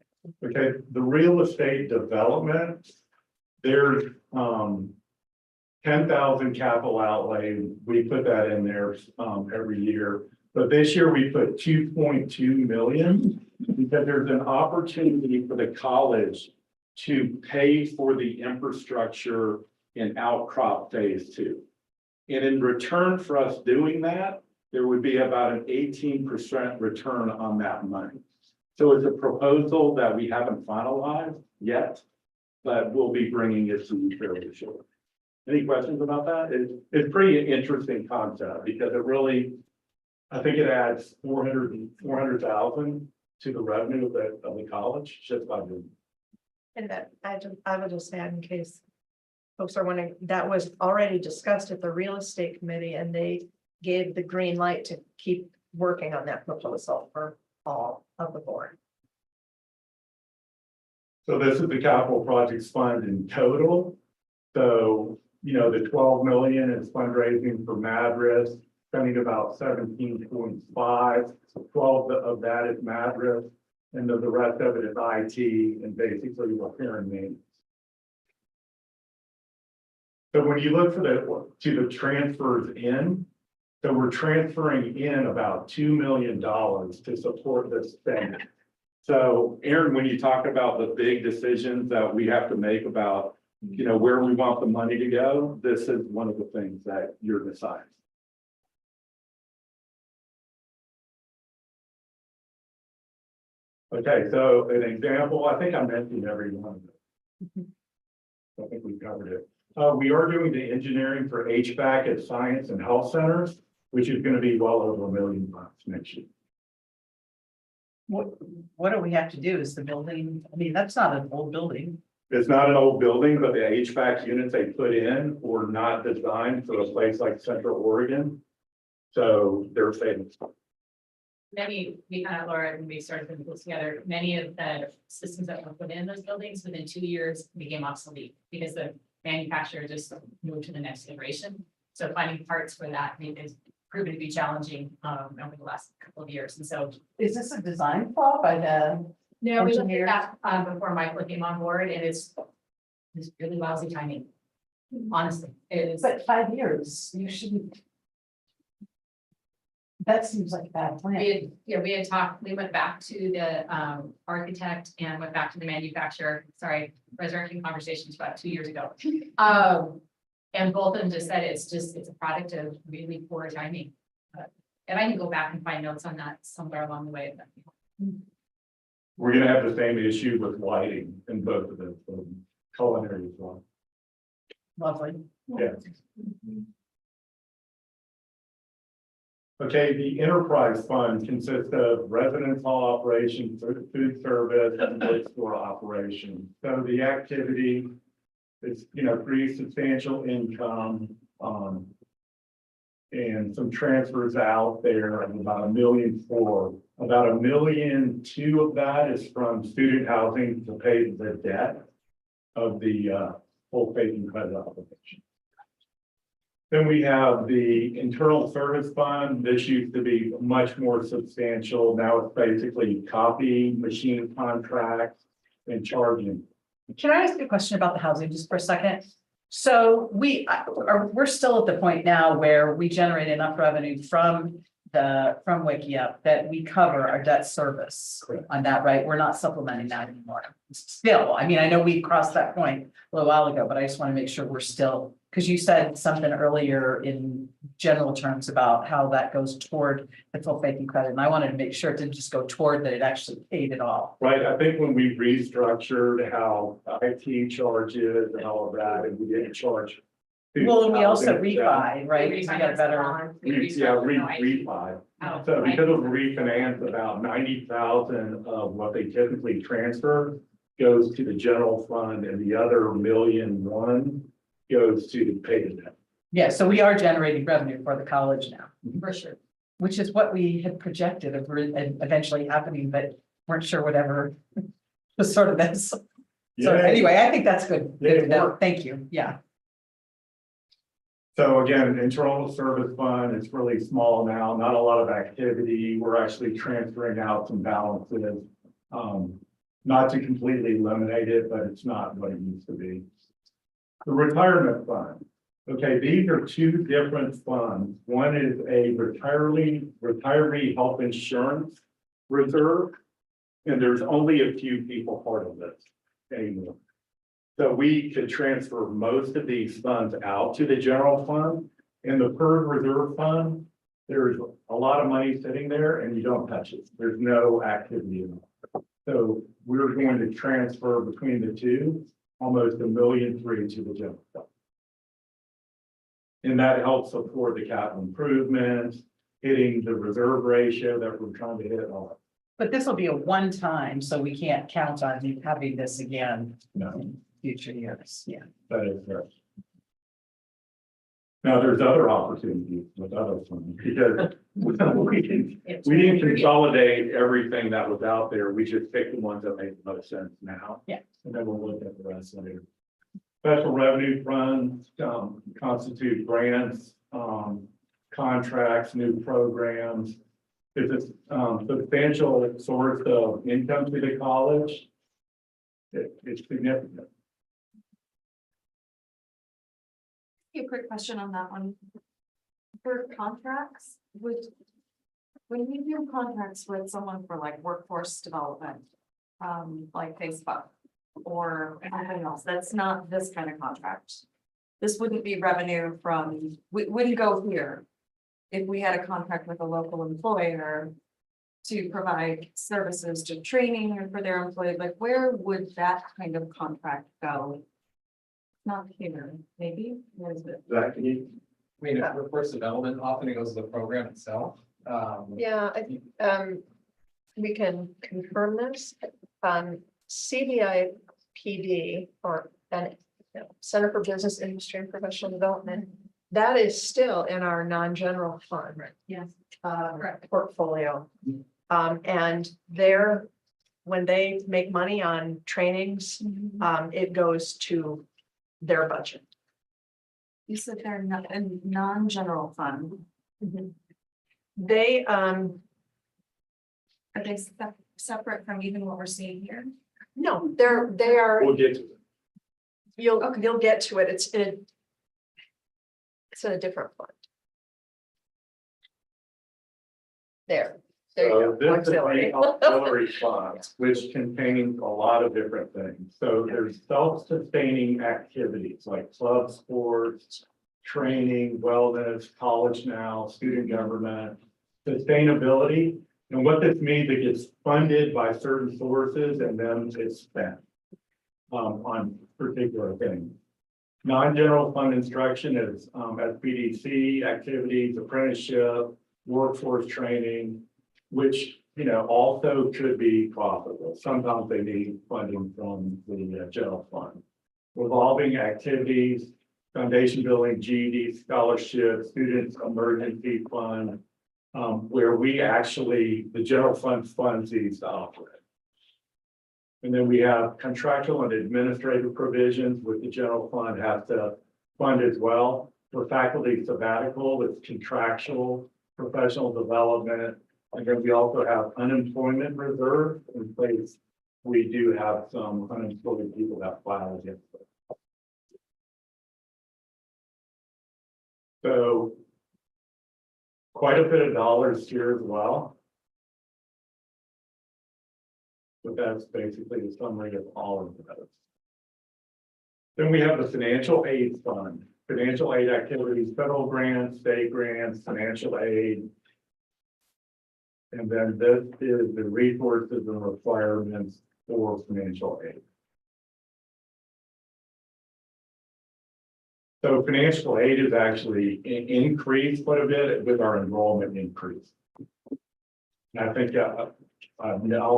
Okay, the real estate development, there's 10,000 capital outlay. We put that in there every year. But this year we put 2.2 million because there's an opportunity for the college to pay for the infrastructure in Outcrop Phase 2. And in return for us doing that, there would be about an 18% return on that money. So it's a proposal that we haven't finalized yet, but we'll be bringing it to you fairly shortly. Any questions about that? It's pretty interesting concept because it really, I think it adds 400,000 to the revenue of the college just by doing. And that, I would just add in case folks are wondering, that was already discussed at the real estate committee and they gave the green light to keep working on that proposal for all of the board. So this is the capital projects fund in total. So, the 12 million is fundraising for Madras, spending about 17.5. 12 of that is Madras, and the rest of it is IT and basically repair and maintenance. So when you look to the transfers in, so we're transferring in about $2 million to support this spending. So Aaron, when you talk about the big decisions that we have to make about, where we want the money to go, this is one of the things that you're deciding. Okay, so an example, I think I mentioned every one of them. I think we covered it. We are doing the engineering for HVAC at science and health centers, which is going to be well over $1 million next year. What do we have to do? Is the building, I mean, that's not an old building. It's not an old building, but the HVAC units they put in were not designed for a place like Central Oregon. So they're saving. Many, we kind of, Laura, and we started putting this together, many of the systems that were put in those buildings within 2 years became obsolete because the manufacturer just moved to the next iteration. So finding parts for that is proven to be challenging over the last couple of years. And so. Is this a design flaw by the? No, we looked at engineers? that before Michael came on board and it's really lousy timing. Honestly, it is. But 5 years, you shouldn't. That seems like a bad plan. We had talked, we went back to the architect and went back to the manufacturer, sorry, resurrecting conversations about 2 years ago. And both of them just said it's a product of really poor timing. And I can go back and find notes on that somewhere along the way. We're going to have the same issue with lighting in both of those buildings, culinary as well. Lovely. Yeah. Okay, the enterprise fund consists of residence hall operations, food service, and bookstore operations. So the activity is, pretty substantial income, and some transfers out there of about $1.4 million. About $1.2 million of that is from student housing to pay the debt of the full faith and credit obligation. Then we have the internal service fund. This used to be much more substantial. Now it's basically copy machine contracts and charging. Can I ask you a question about the housing just for a second? So we're still at the point now where we generate enough revenue from WikiUp that we cover our debt service on that, right? We're not supplementing that anymore. Still, I mean, I know we crossed that point a little while ago, but I just want to make sure we're still, because you said something earlier in general terms about how that goes toward the full faith and credit. And I wanted to make sure it didn't just go toward that, it actually paid it all. Right, I think when we restructured how IT charges and all of that, and we didn't charge. Well, and we also housing, refi, right? We got a better. Refi. So because of refinance, about 90,000 of what they typically transfer goes to the general fund and the other $1.1 million goes to pay the debt. Yeah, so we are generating revenue for the college now, For sure. which is what we had projected of eventually happening, but weren't sure whatever was sort of this. So Yeah. anyway, I think that's good. Yeah, Good to know. work. Thank you. Yeah. So again, internal service fund, it's really small now, not a lot of activity. We're actually transferring out some balances. Not to completely eliminate it, but it's not what it used to be. The retirement fund. Okay, these are two different funds. One is a retiree health insurance reserve. And there's only a few people part of this anymore. So we could transfer most of these funds out to the general fund. In the PERS reserve fund, there's a lot of money sitting there and you don't touch it. There's no activity in it. So we're going to transfer between the two, almost $1.3 million to the general fund. And that helps support the capital improvements, hitting the reserve ratio that we're trying to hit and all that. But this will be a one-time, so we can't count on you having this again No, in future years. Yeah. that is correct. Now, there's other opportunities with other funds because we didn't consolidate everything that was out there. We just picked the ones that make the most sense now. Yeah. And then we'll look at the rest later. Special revenue funds constitute grants, contracts, new programs. It's a substantial source of income to the college. It's significant. A quick question on that one. For contracts, when we do contracts with someone for like workforce development, like Facebook or anything else, that's not this kind of contract. This wouldn't be revenue from, we wouldn't go here. If we had a contract with a local employer to provide services to training or for their employees, like where would that kind of contract go? Not here, maybe, where is it? Zach, can you? I mean, workforce development often it goes to the program itself. Yeah, we can confirm this. CBI PD or Center for Business Industry and Professional Development, that is still in our non-general fund. Yes. Portfolio. And when they make money on trainings, it goes to their budget. You said they're not a non-general fund. They, Are they separate from even what we're seeing here? no, they are, We'll get to it. you'll get to it. It's in a different fund. There you So go. this is Auxiliary. the auxiliary fund, which contains a lot of different things. So there's self-sustaining activities like club sports, training, wellness, college now, student government, sustainability. And what this means, it gets funded by certain sources and then it's spent on particular things. Non-general fund instruction is SBDC activities, apprenticeship, workforce training, which, also could be profitable. Sometimes they need funding from the general fund. Revolving activities, foundation building, GED scholarship, students emergency fund, where we actually, the general fund funds these to operate. And then we have contractual and administrative provisions with the general fund has to fund as well. For faculty sabbatical, it's contractual, professional development. And then we also have unemployment reserve in place. We do have some unemployed people that file against it. So quite a bit of dollars here as well. But that's basically the summary of all of those. Then we have the financial aid fund, financial aid activities, federal grants, state grants, financial aid. And then this is the resources and requirements for financial aid. So financial aid is actually increased quite a bit with our enrollment increase. And I think I'll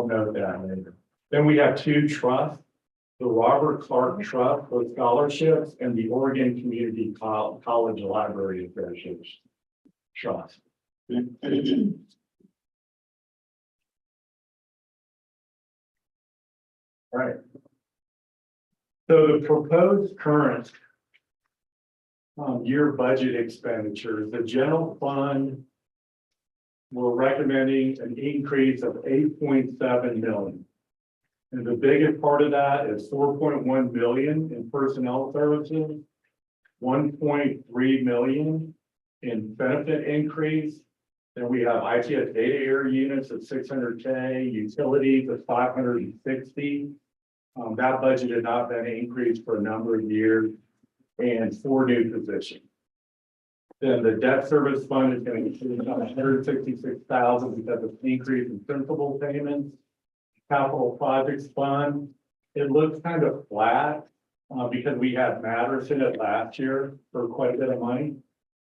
note that later. Then we have two trusts. the Robert Clark Trust for scholarships, and the Oregon Community College Library Association Trust. Right. So the proposed current year budget expenditures, the general fund, we're recommending an increase of 8.7 million. And the biggest part of that is 4.1 million in personnel services, 1.3 million in benefit increase. Then we have ITS data area units of 600K, utilities of 560. That budget had not been increased for a number of years, and 4 new positions. Then the debt service fund is going to increase about 166,000 because of the increase in principal payments. Capital projects fund, it looks kind of flat because we had matters in it last year for quite a bit of money.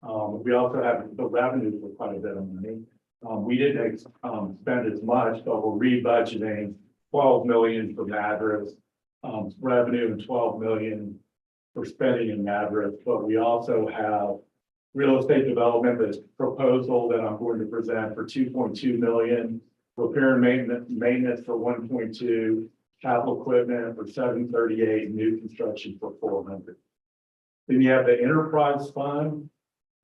We also have the revenues for quite a bit of money. We didn't spend as much, but we're rebudgeting 12 million for Madras revenue and 12 million for spending in Madras. But we also have real estate development, this proposal that I'm going to present for 2.2 million, repair and maintenance for 1.2, capital equipment for 738, new construction for 400. Then you have the enterprise fund.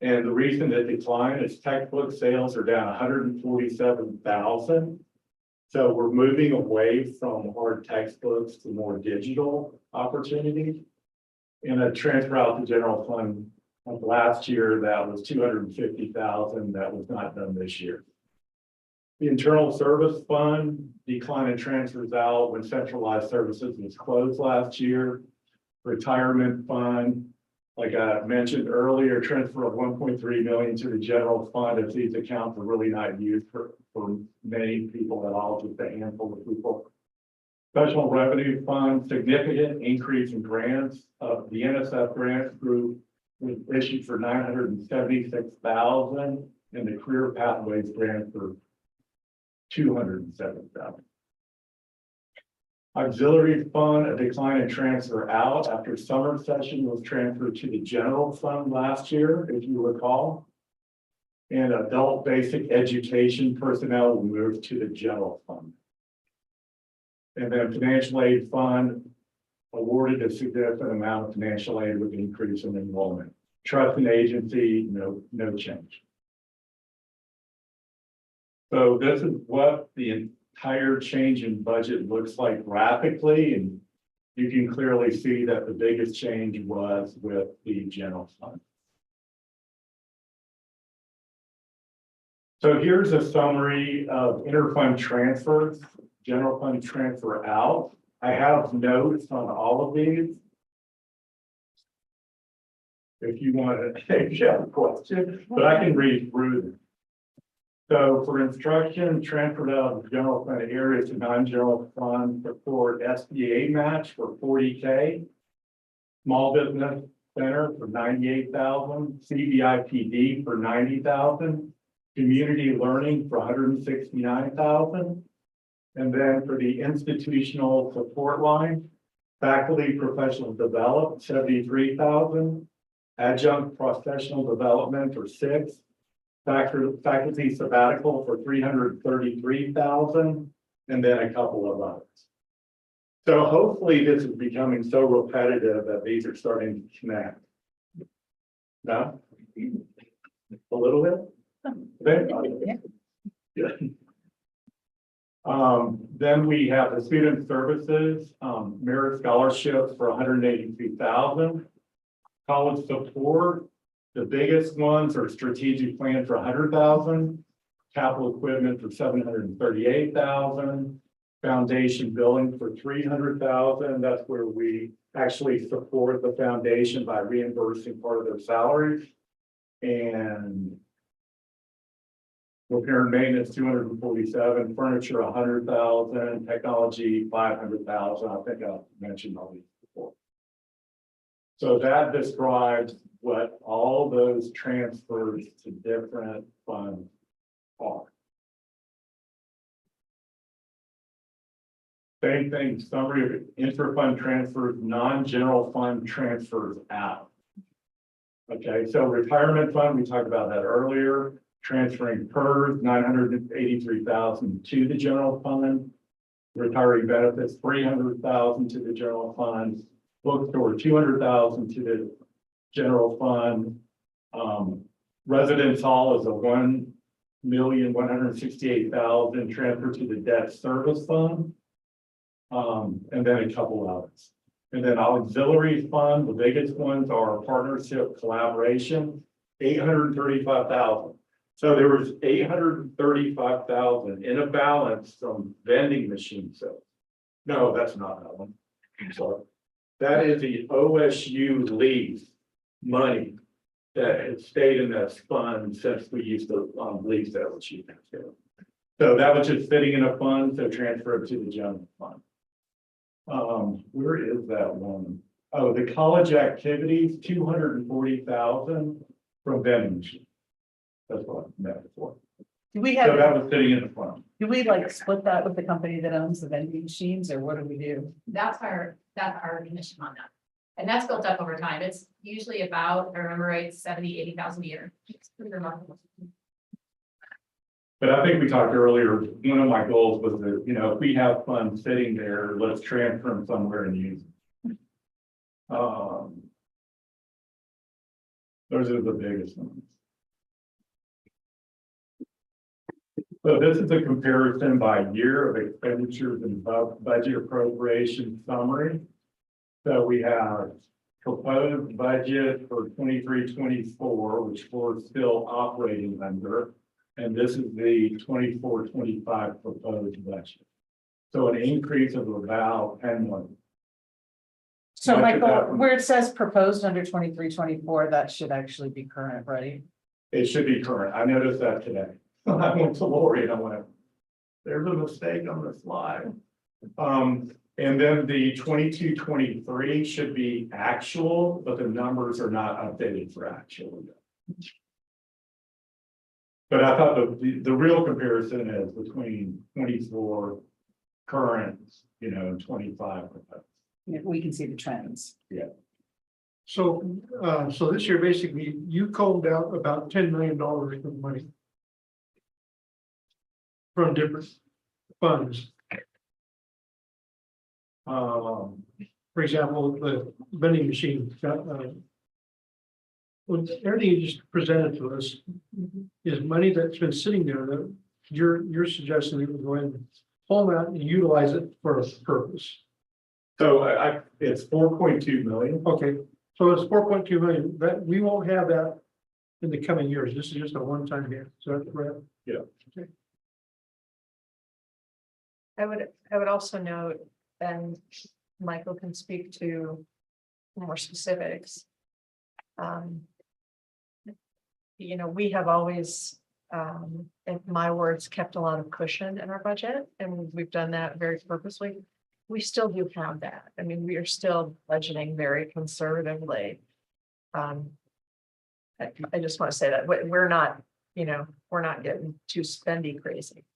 And the reason that decline is textbook sales are down 147,000. So we're moving away from hard textbooks to more digital opportunities. And a transfer out to general fund of last year, that was 250,000. That was not done this year. The internal service fund decline in transfers out when centralized services was closed last year. Retirement fund, like I mentioned earlier, transfer of 1.3 million to the general fund if these accounts are really not used for many people at all, just a handful of people. Special revenue fund, significant increase in grants. The NSF grant group was issued for 976,000, and the career pathways grant for 207,000. Auxiliary fund, a decline in transfer out after summer session was transferred to the general fund last year, if you recall. And adult basic education personnel will move to the general fund. And then financial aid fund awarded a significant amount of financial aid with increase in enrollment. Trust and agency, no change. So this is what the entire change in budget looks like graphically, and you can clearly see that the biggest change was with the general fund. So here's a summary of interfund transfers, general fund transfer out. I have notes on all of these. If you want to, if you have a question, but I can read through them. So for instruction, transferred out of the general fund area to non-general fund for SBA match for 40K. Small business center for 98,000, CVIPD for 90,000, community learning for 169,000. And then for the institutional support line, faculty professional development, 73,000, adjunct professional development for 6. Faculty sabbatical for 333,000, and then a couple of others. So hopefully this is becoming so repetitive that these are starting to connect. No? A little bit? Then we have the student services, merit scholarships for 182,000. College support. The biggest ones are strategic plan for 100,000, capital equipment for 738,000, foundation billing for 300,000. That's where we actually support the foundation by reimbursing part of their salaries. And repair and maintenance 247, furniture 100,000, technology 500,000. I think I mentioned all these before. So that describes what all those transfers to different funds are. Same thing, summary of inter-fund transfers, non-general fund transfers out. Okay, so retirement fund, we talked about that earlier, transferring PERS, 983,000 to the general fund. Retiree benefits, 300,000 to the general fund. Bookstore, 200,000 to the general fund. Residence hall is a 1,168,000 transfer to the debt service fund. And then a couple others. And then auxiliary fund, the biggest ones are partnership collaboration, 835,000. So there was 835,000 in a balance from vending machine sales. No, that's not that one. I'm sorry. That is the OSU lease money that had stayed in that fund since we used to lease that LSU. So that was just sitting in a fund, so transfer it to the general fund. Where is that one? Oh, the college activities, 240,000 from vending machine. That's what I meant before. Do we So have, that was sitting in the fund. do we like split that with the company that owns the vending machines, or what do we do? That's our commission on that. And that's built up over time. It's usually about, if I remember right, 70,000-80,000 a year. It's pretty remarkable. But I think we talked earlier, one of my goals was that, you know, if we have funds sitting there, let's transfer them somewhere and use them. Those are the biggest ones. So this is a comparison by year of expenditures and budget appropriation summary. So we have proposed budget for 23-24, which we're still operating under. And this is the 24-25 proposed budget. So an increase of about 10 million. So Much of Michael, that one- where it says proposed under 23-24, that should actually be current, right? It should be current. I noticed that today. I went to Lori and I went, there's a mistake on the slide. And then the 22-23 should be actual, but the numbers are not updated for actual yet. But I thought the real comparison is between 24 current, you know, and 25 proposed. Yeah, we can see the trends. So, so this year, basically, you combed out about $10 million worth of money from different funds. For example, the vending machine got, well, everything you just presented to us is money that's been sitting there that you're suggesting we would go ahead and pull out and utilize it for a purpose. So it's 4.2 million. Okay, so it's 4.2 million, that we won't have that in the coming years. This is just a one-time hit. So that's correct. I would also note, and Michael can speak to more specifics. You know, we have always, in my words, kept a lot of cushion in our budget, and we've done that very purposely. We still do have that. I mean, we are still budgeting very conservatively. I just want to say that we're not, you know, we're not getting too spendy crazy.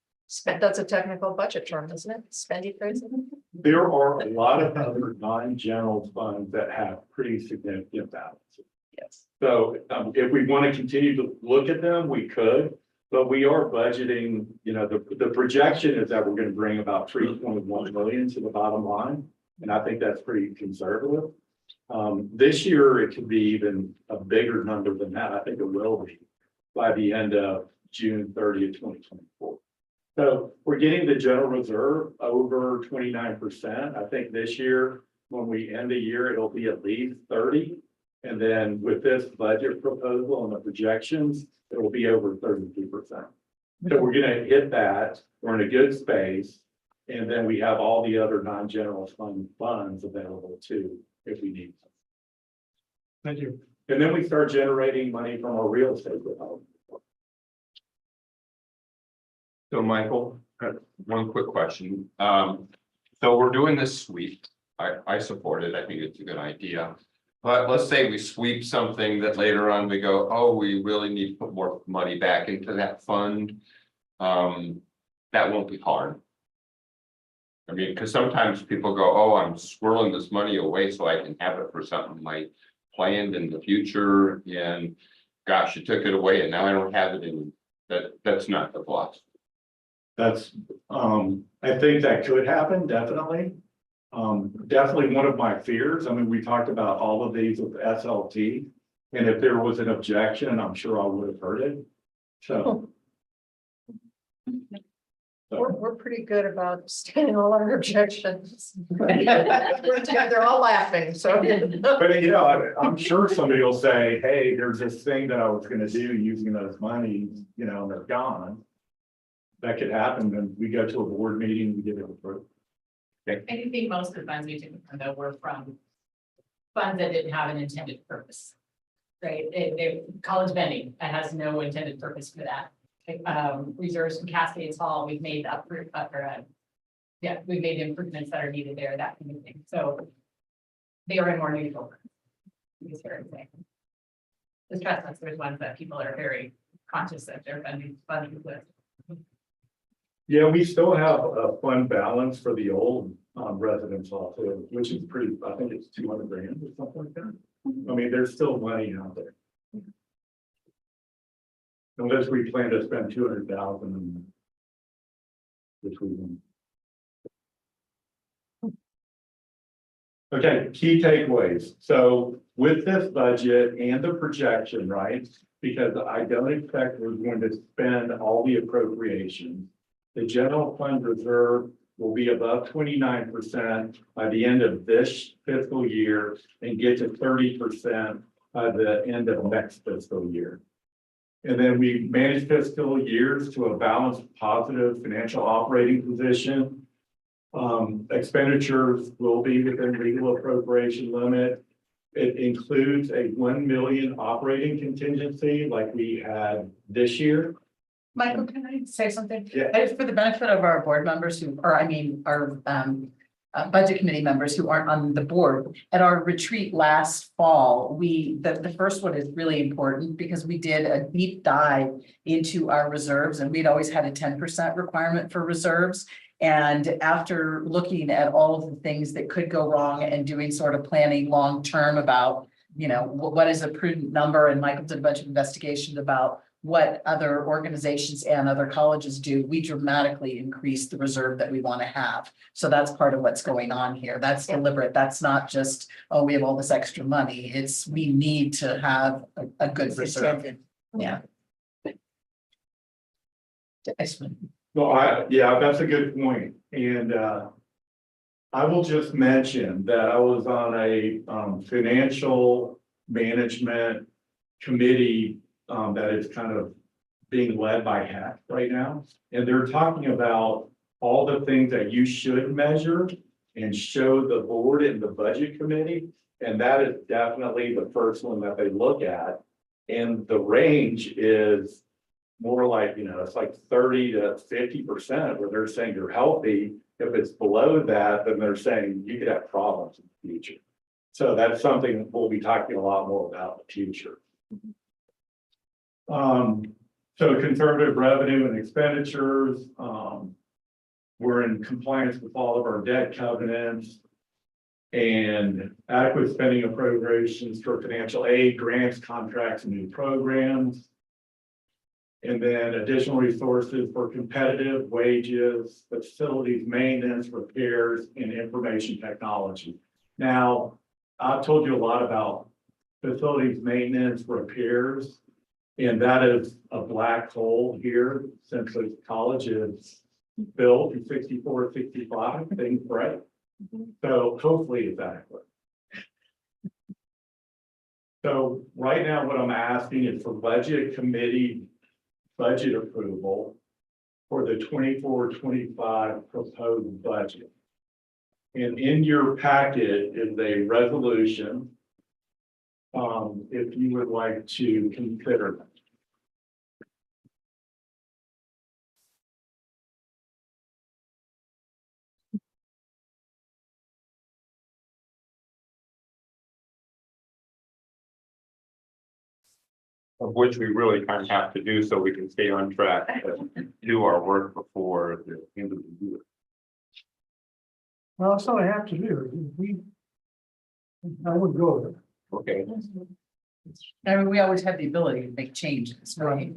That's a technical budget term, isn't it? Spendy crazy? There are a lot of other non-general funds that have pretty significant balances. Yes. So if we want to continue to look at them, we could, but we are budgeting, you know, the projection is that we're going to bring about 3.1 million to the bottom line. And I think that's pretty conservative. This year, it could be even a bigger number than that. I think it will be by the end of June 30th, 2024. So we're getting the general reserve over 29%. I think this year, when we end the year, it'll be at least 30. And then with this budget proposal and the projections, it will be over 32%. So we're gonna hit that. We're in a good space. And then we have all the other non-general funds available too, if we need them. Thank you. And then we start generating money from our real estate development. So Michael, one quick question. So we're doing this sweep. I support it. I think it's a good idea. But let's say we sweep something that later on we go, oh, we really need to put more money back into that fund. That won't be hard. I mean, because sometimes people go, oh, I'm squirreling this money away so I can have it for something like planned in the future, and gosh, you took it away and now I don't have it in, that's not the philosophy. That's, I think that could happen, definitely. Definitely one of my fears. I mean, we talked about all of these with SLT. And if there was an objection, I'm sure I would have heard it. So. We're pretty good about standing all our objections. They're all laughing, so. But you know, I'm sure somebody will say, hey, there's this thing that I was gonna do using those monies, you know, and they're gone. That could happen, and we go to a board meeting, we get it approved. I think most of the funds we took from though were from funds that didn't have an intended purpose. Right, they college vending, that has no intended purpose for that. Reserves from Cascades Hall, we've made we've made improvements that are needed there, that kind of thing, so. They are in more neutral. Is fair to say. The stress tests, there's ones that people are very conscious that they're funding with. Yeah, we still have a fund balance for the old residence hall too, which is pretty, I think it's 200 grand or something like that. I mean, there's still money out there. Unless we plan to spend 200,000. Which we won't. Okay, key takeaways. So with this budget and the projection, right? Because I don't expect we're going to spend all the appropriations. The general fund reserve will be above 29% by the end of this fiscal year and get to 30% by the end of next fiscal year. And then we manage fiscal years to a balanced, positive financial operating position. Expenditures will be within legal appropriation limit. It includes a 1 million operating contingency like we had this year. Michael, can I say something? Yeah. For the benefit of our board members who, or I mean, our budget committee members who aren't on the board, at our retreat last fall, the first one is really important because we did a deep dive into our reserves, and we'd always had a 10% requirement for reserves. And after looking at all of the things that could go wrong and doing sort of planning long-term about, you know, what is a prudent number, and Michael did a bunch of investigations about what other organizations and other colleges do, we dramatically increase the reserve that we want to have. So that's part of what's going on here. That's deliberate. That's not just, oh, we have all this extra money. It's, we need to have a good reserve. Yeah. Well, yeah, that's a good point. And I will just mention that I was on a financial management committee that is kind of being led by HAC right now. And they're talking about all the things that you should measure and show the board and the budget committee. And that is definitely the first one that they look at. And the range is more like, you know, it's like 30 to 50% where they're saying you're healthy. If it's below that, then they're saying you could have problems in the future. So that's something we'll be talking a lot more about in the future. So conservative revenue and expenditures, we're in compliance with all of our debt covenants and adequate spending appropriations for financial aid, grants, contracts, and new programs. And then additional resources for competitive wages, facilities, maintenance, repairs, and information technology. Now, I've told you a lot about facilities, maintenance, repairs. And that is a black hole here since the college is built in 64, 65, things break. So hopefully it's adequate. So right now, what I'm asking is for budget committee budget approval for the 24-25 proposed budget. And in your packet is a resolution. If you would like to consider that. Of which we really kind of have to do so we can stay on track to do our work before the end of the year. Well, that's what I have to do. I would go there. Okay, I mean, we always have the ability to make changes, right?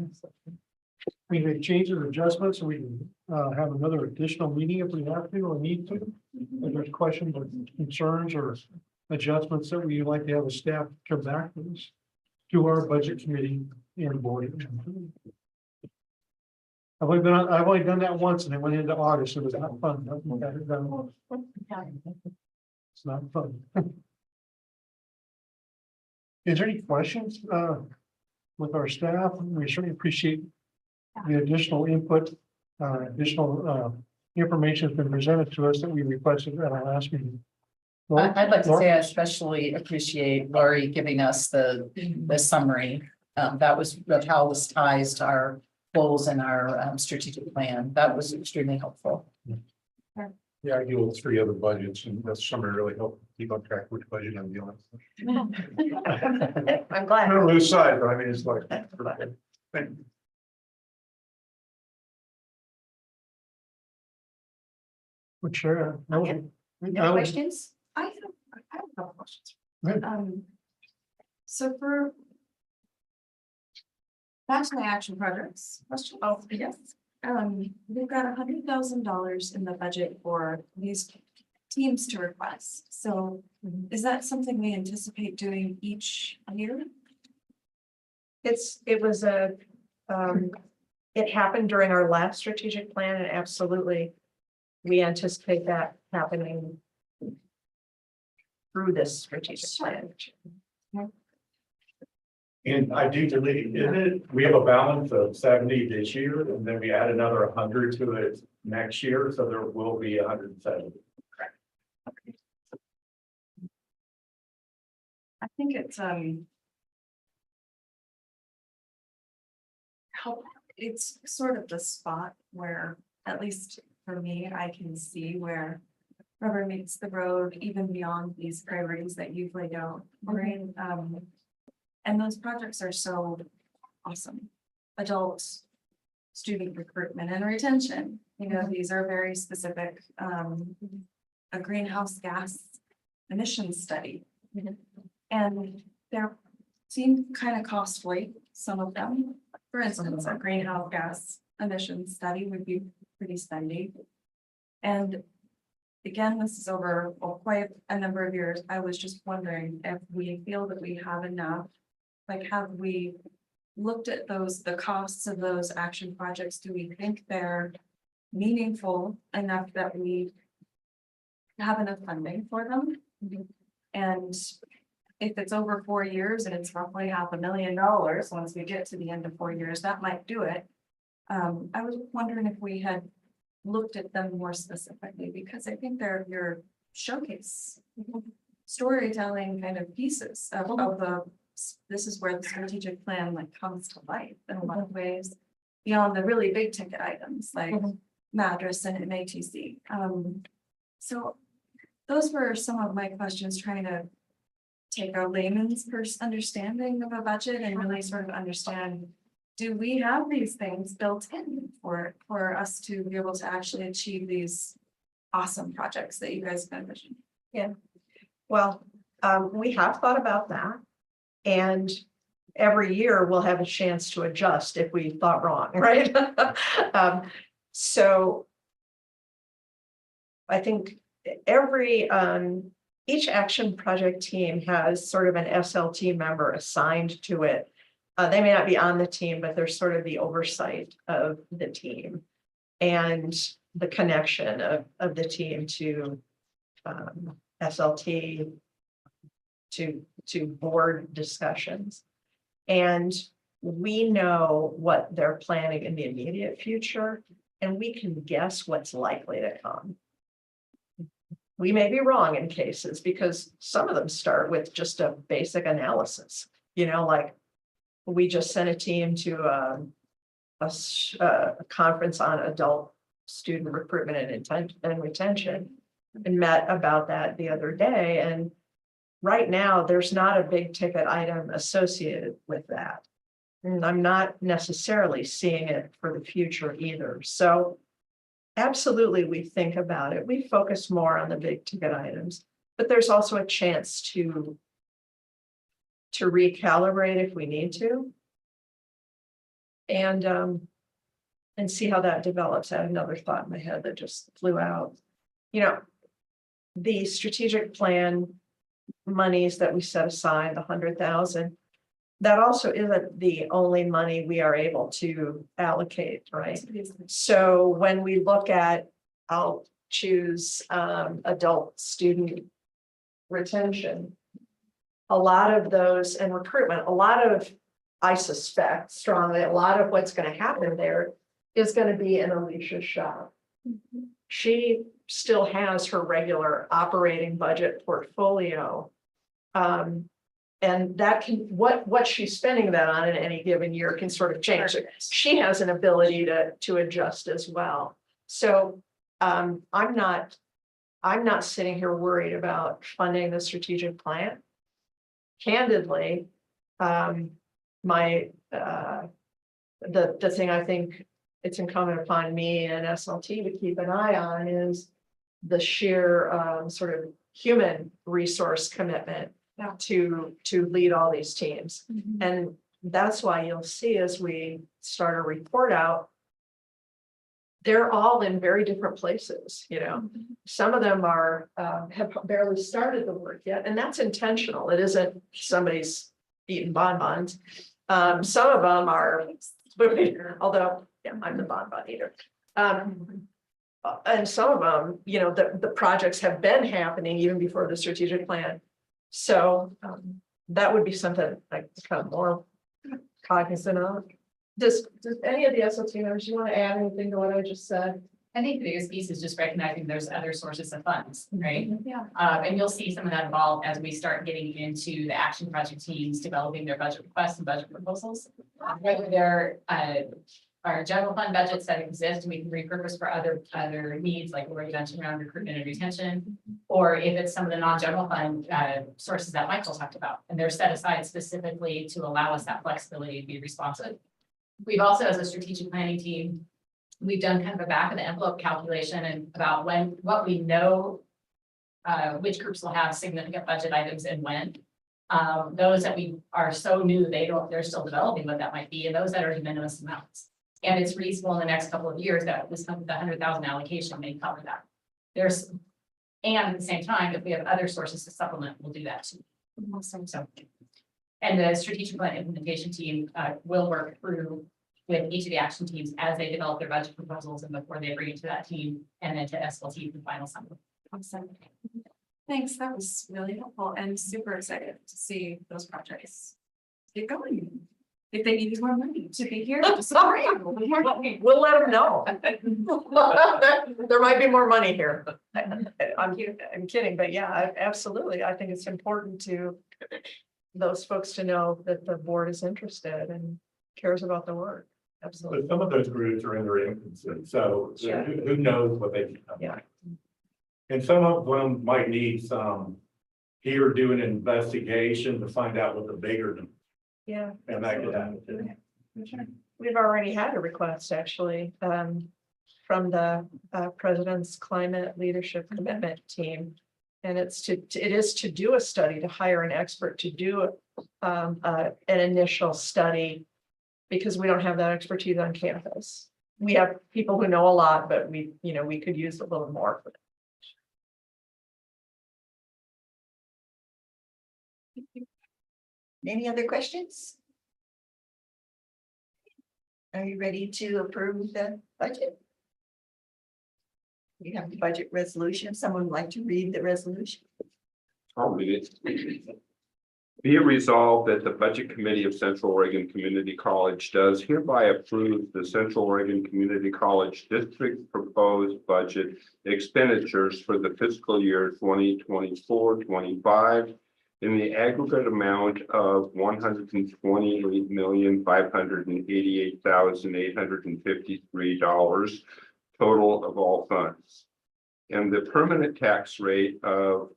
We make changes, adjustments, and we can have another additional meeting if we have to or need to. If there's questions or concerns or adjustments that we like to have a staff come back with us to our budget committee and board. I've only done that once and it went into August. It was not fun. It's not fun. Is there any questions with our staff? We certainly appreciate the additional input, additional information has been presented to us that we requested at our last meeting. I'd like to say I especially appreciate Laurie giving us the summary. That was how this ties to our goals and our strategic plan. That was extremely helpful. Yeah, I deal with 3 other budgets and that's something really helped keep on track which budget I'm dealing with. I'm I glad. don't lose sight, but I mean, it's like. Thank you. But sure. No questions? I have a couple questions. Good. So for. Back to my action projects question. Oh, yes. We've got $100,000 in the budget for these teams to request. So is that something we anticipate doing each year? It was it happened during our last strategic plan and absolutely. We anticipate that happening. Through this strategic plan. And I do believe, isn't it, we have a balance of 70 this year, and then we add another 100 to it next year, so there will be 170. I think it's it's sort of the spot where, at least for me, I can see where rubber meets the road, even beyond these priorities that you've laid out, Maureen. And those projects are so awesome. Adult student recruitment and retention, you know, these are very specific, a greenhouse gas emissions study. And they're seem kind of costly, some of them. For instance, a greenhouse gas emissions study would be pretty spendy. And again, this is over quite a number of years. I was just wondering if we feel that we have enough. Like, have we looked at the costs of those action projects? Do we think they're meaningful enough that we have enough funding for them? And if it's over 4 years and it's roughly $500,000, once we get to the end of 4 years, that might do it. I was wondering if we had looked at them more specifically, because I think they're your showcase storytelling kind of pieces of the, this is where the strategic plan like comes to life in a lot of ways, beyond the really big ticket items like Madras and MATC. So those were some of my questions, trying to take a layman's understanding of a budget and really sort of understand, do we have these things built in for us to be able to actually achieve these awesome projects that you guys have envisioned? Yeah, well, we have thought about that. And every year we'll have a chance to adjust if we thought wrong, right? So I think each action project team has sort of an SLT member assigned to it. They may not be on the team, but they're sort of the oversight of the team and the connection of the team to SLT, to board discussions. And we know what they're planning in the immediate future, and we can guess what's likely to come. We may be wrong in cases because some of them start with just a basic analysis, you know, like we just sent a team to a conference on adult student recruitment and retention and met about that the other day. And right now, there's not a big ticket item associated with that. And I'm not necessarily seeing it for the future either. So absolutely, we think about it. We focus more on the big ticket items, but there's also a chance to recalibrate if we need to. And see how that develops. I had another thought in my head that just flew out. You know, the strategic plan monies that we set aside, the 100,000, that also isn't the only money we are able to allocate, right? So when we look at, I'll choose adult student retention. A lot of those and recruitment, a lot of, I suspect strongly, a lot of what's going to happen there is going to be in Alicia's shop. She still has her regular operating budget portfolio. And that can, what she's spending that on in any given year can sort of change. She has an ability to adjust as well. So I'm not sitting here worried about funding the strategic plan. Candidly, the thing I think it's incumbent upon me and SLT to keep an eye on is the sheer sort of human resource commitment to lead all these teams. And that's why you'll see as we start a report out, they're all in very different places, you know. Some of them are have barely started the work yet, and that's intentional. It isn't somebody's eating bonbons. Some of them are, although, yeah, I'm the bonbon eater. And some of them, you know, the projects have been happening even before the strategic plan. So that would be something like kind of more cognizant of. Does any of the SLT members, you want to add anything to what I just said? I think the biggest piece is just recognizing there's other sources of funds, right? Yeah. And you'll see some of that evolve as we start getting into the action project teams, developing their budget requests and budget proposals. Whether they're our general fund budgets that exist, we can repurpose for other needs, like what we mentioned around recruitment and retention. Or if it's some of the non-general fund sources that Michael talked about, and they're set aside specifically to allow us that flexibility to be responsive. We've also, as a strategic planning team, we've done kind of a back of the envelope calculation and about what we know, which groups will have significant budget items and when. Those that we are so new, they're still developing what that might be, and those that are de minimis amounts. And it's reasonable in the next couple of years that the 100,000 allocation may cover that. And at the same time, if we have other sources to supplement, we'll do that too. So, and the strategic plan implementation team will work through with each of the action teams as they develop their budget proposals and before they bring it to that team and then to SLT for the final summary. Awesome. Thanks, that was really helpful and super excited to see those projects get going. If they need more money to be here to support you. We'll let them know. There might be more money here. I'm kidding, but yeah, absolutely. I think it's important to those folks to know that the board is interested and cares about the work. Absolutely. But some of those groups are in their infancy, so Yeah. who knows what they can come Yeah. back. And some of them might need some, here do an investigation to find out what the bigger, Yeah. and that could happen. We've already had a request actually from the President's Climate Leadership Commitment Team. And it is to do a study, to hire an expert to do an initial study, because we don't have that expertise on campus. We have people who know a lot, but we could use a little more for that. Any other questions? Are you ready to approve the budget? We have the budget resolution. Someone would like to read the resolution? I'll read it. Be it resolved that the Budget Committee of Central Oregon Community College does hereby approve the Central Oregon Community College District proposed budget expenditures for the fiscal year 2024-25 in the aggregate amount of $128,588,853 total of all funds. And the permanent tax rate of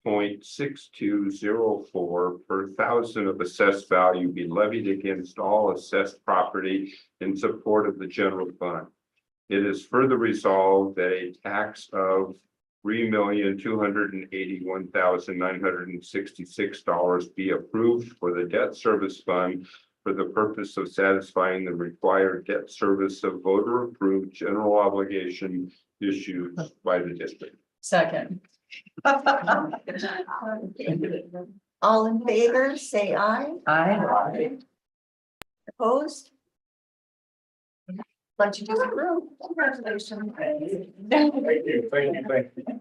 0.6204 per thousand of assessed value be levied against all assessed property in support of the general fund. it is further resolved that a tax of $3,281,966 be approved for the debt service fund for the purpose of satisfying the required debt service of voter approved general obligation issued by the district. Second. All in favor, say aye. Aye. Opposed? Budget is approved. Congratulations. Thank you, thank you.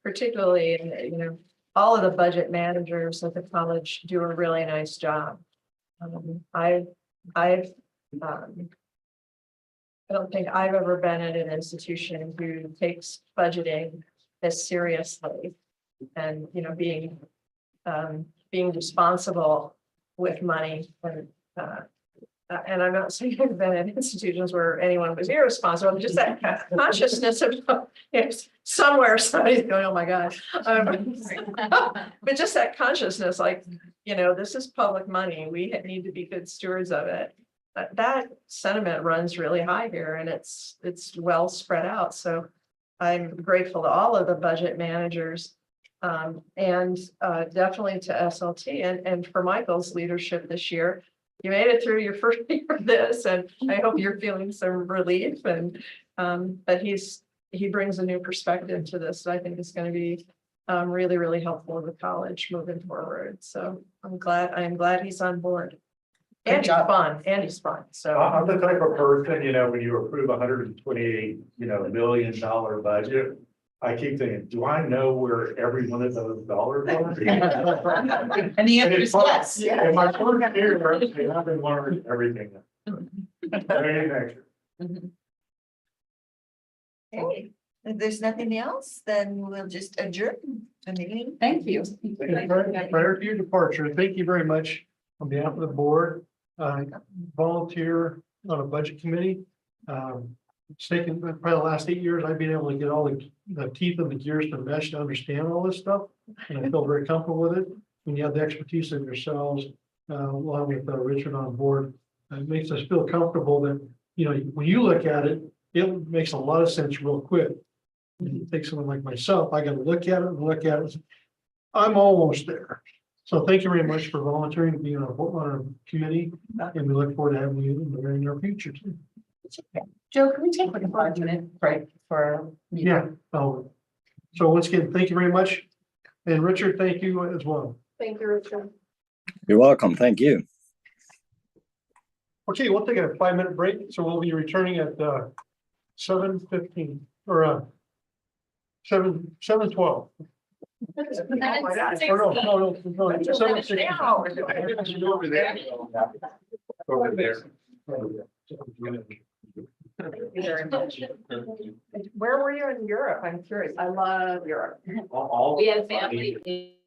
Particularly, all of the budget managers at the college do a really nice job. I don't think I've ever been at an institution who takes budgeting as seriously and, being responsible with money and I'm not saying I've been in institutions where anyone was irresponsible, just that consciousness of, somewhere somebody's going, oh my gosh. But just that consciousness, like, this is public money. We need to be good stewards of it. That sentiment runs really high here and it's well spread out. So I'm grateful to all of the budget managers and definitely to SLT and for Michael's leadership this year. You made it through your first year of this, and I hope you're feeling some relief. And but he brings a new perspective to this. That I think is going to be really, really helpful in the college moving forward. So I am glad he's on board. And he's fun. And he's fun. So I'm the type of person, when you approve $128, $1 million budget, I keep thinking, do I know where every one of those dollars are? And the answer is yes. In my first year, I've been learning everything. Very next year. Okay, if there's nothing else, then we'll just adjourn the meeting. Thank you. Prior to your departure, thank you very much on behalf of the board. Volunteer on a budget committee. It's taken probably the last 8 years, I've been able to get all the teeth and the gears to mesh to understand all this stuff. And I feel very comfortable with it. When you have the expertise of yourselves, along with Richard on board, it makes us feel comfortable that, when you look at it, it makes a lot of sense real quick. When you take someone like myself, I got to look at it. I'm almost there. So thank you very much for volunteering to be on our committee, and we look forward to having you in the very near future too. Joe, can we take like a 5-minute break for our meeting? Yeah. So once again, thank you very much. And Richard, thank you as well. thank you, Richard. You're welcome. Thank you. Okay, we'll take a 5-minute break. So we'll be returning at 7:15 or 7:12. Oh my God. No, 7:16. Over there. Over there. Thank you very much. Where were you in Europe? I'm curious. I love Europe. We have family.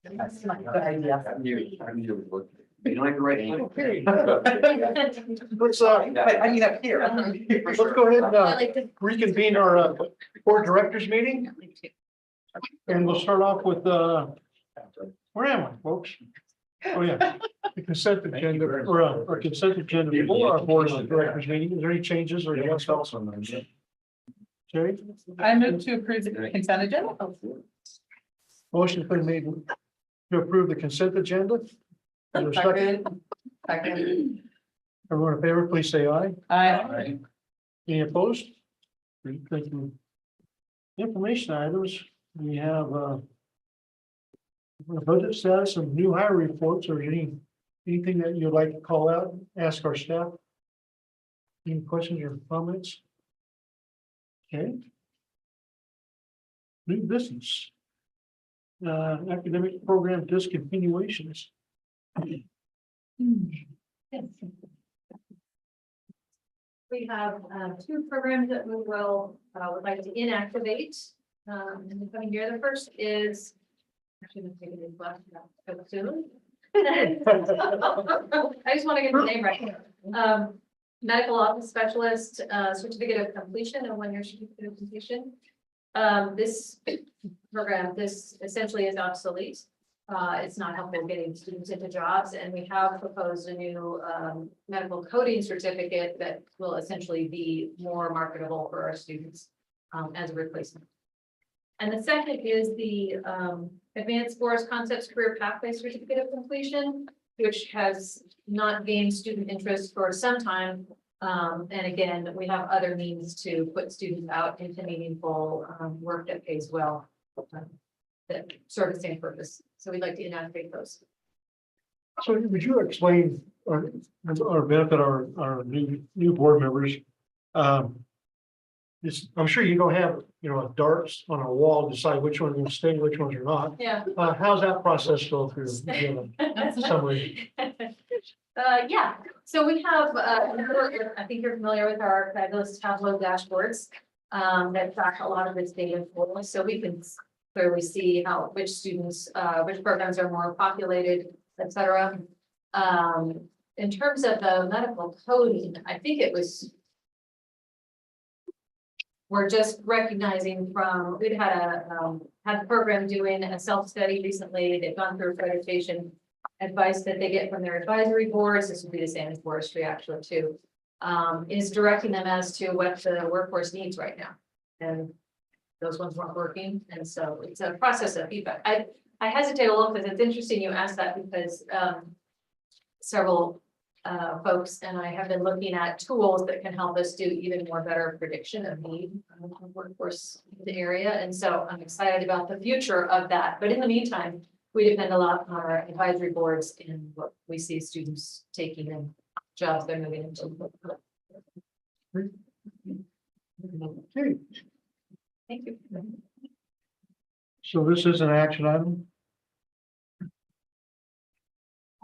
That's not a good idea. I knew it would. You like the right hand? Let's, But I mean, up here. let's go ahead and, I like to. reconvene our, board directors meeting. And we'll start off with, where am I, folks? Oh, yeah, the consent agenda, or our consent agenda before our board of directors meeting. Is there any changes or anything else on that? Jerry, I move to approve the consent agenda. motion's been made to approve the consent agenda. Is there a second? Second. Everyone in favor, please say aye. Aye. Any opposed? Great, thank you. Information items, we have, budget status and new hire reports, or anything that you'd like to call out, ask our staff? Any questions or comments? Okay. New business. Academic program discontinuations. We have two programs that we will would like to inactivate in the coming year. The first is. Actually, I'm taking this last so soon. I just want to get the name right. Medical office specialist certificate of completion and 1 year certificate of completion. This program, this essentially is obsolete. It's not helpful getting students into jobs, and we have proposed a new medical coding certificate that will essentially be more marketable for our students as a replacement. And the second is the Advanced Forest Concepts Career Pathway Certificate of Completion, which has not gained student interest for some time. And again, we have other means to put students out into meaningful work that pays well. That serve the same purpose. So we'd like to inactivate those. So would you explain or benefit our new board members? I'm sure you don't have, darts on a wall, decide which ones will stay, which ones are not. Yeah. How's that process go through? Summary. Yeah, so we have, I think you're familiar with our fabulous Tableau dashboards that track a lot of this data for us, so we can clearly see which students, which programs are more populated, et cetera. In terms of the medical coding, I think it was. We're just recognizing we'd had a program doing a self-study recently. They've gone through accreditation. Advice that they get from their advisory boards, this would be the same as forestry actually too, is directing them as to what the workforce needs right now. And those ones weren't working. And so it's a process of feedback. I hesitate a little because it's interesting you asked that because several folks and I have been looking at tools that can help us do even more better prediction of need of workforce in the area. And so I'm excited about the future of that. But in the meantime, we depend a lot on our advisory boards and what we see students taking in jobs they're moving into. Okay, Thank you. so this is an action item.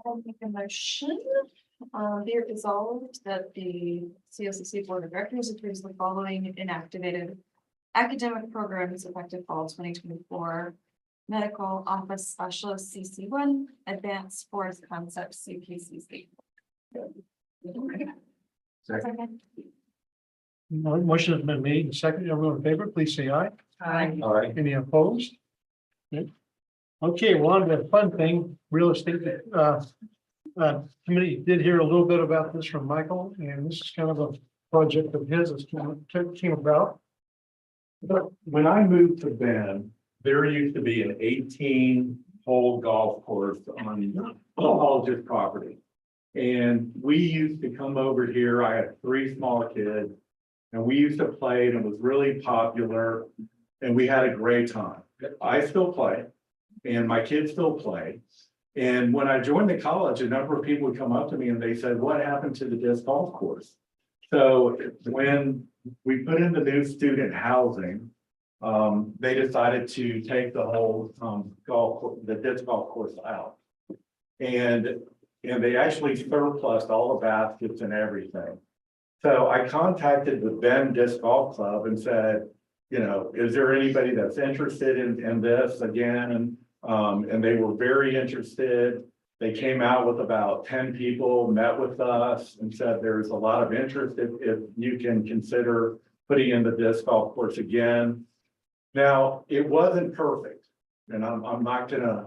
I'll make a motion. Be it resolved that the COCC Board of Directors approves the following inactivated academic programs effective fall 2024. Medical Office Specialist CC1, Advanced Forest Concepts CPCC. Second. Motion has been made and seconded. Everyone in favor, please say aye. Aye. Aye. Any opposed? Okay, well, on to the fun thing, real estate. Committee did hear a little bit about this from Michael, and this is kind of a project of his that came about. But when I moved to Bend, there used to be an 18-hole golf course on Hollis property. And we used to come over here. I had 3 small kids. And we used to play, and it was really popular. And we had a great time. I still play, and my kids still play. And when I joined the college, a number of people would come up to me and they said, what happened to the disc golf course? So when we put in the new student housing, they decided to take the whole the disc golf course out. And they actually surplused all the baskets and everything. So I contacted the Bend Disc Golf Club and said, is there anybody that's interested in this again? And And they were very interested. They came out with about 10 people, met with us and said there's a lot of interest if you can consider putting in the disc golf course again. Now, it wasn't perfect, and I'm not gonna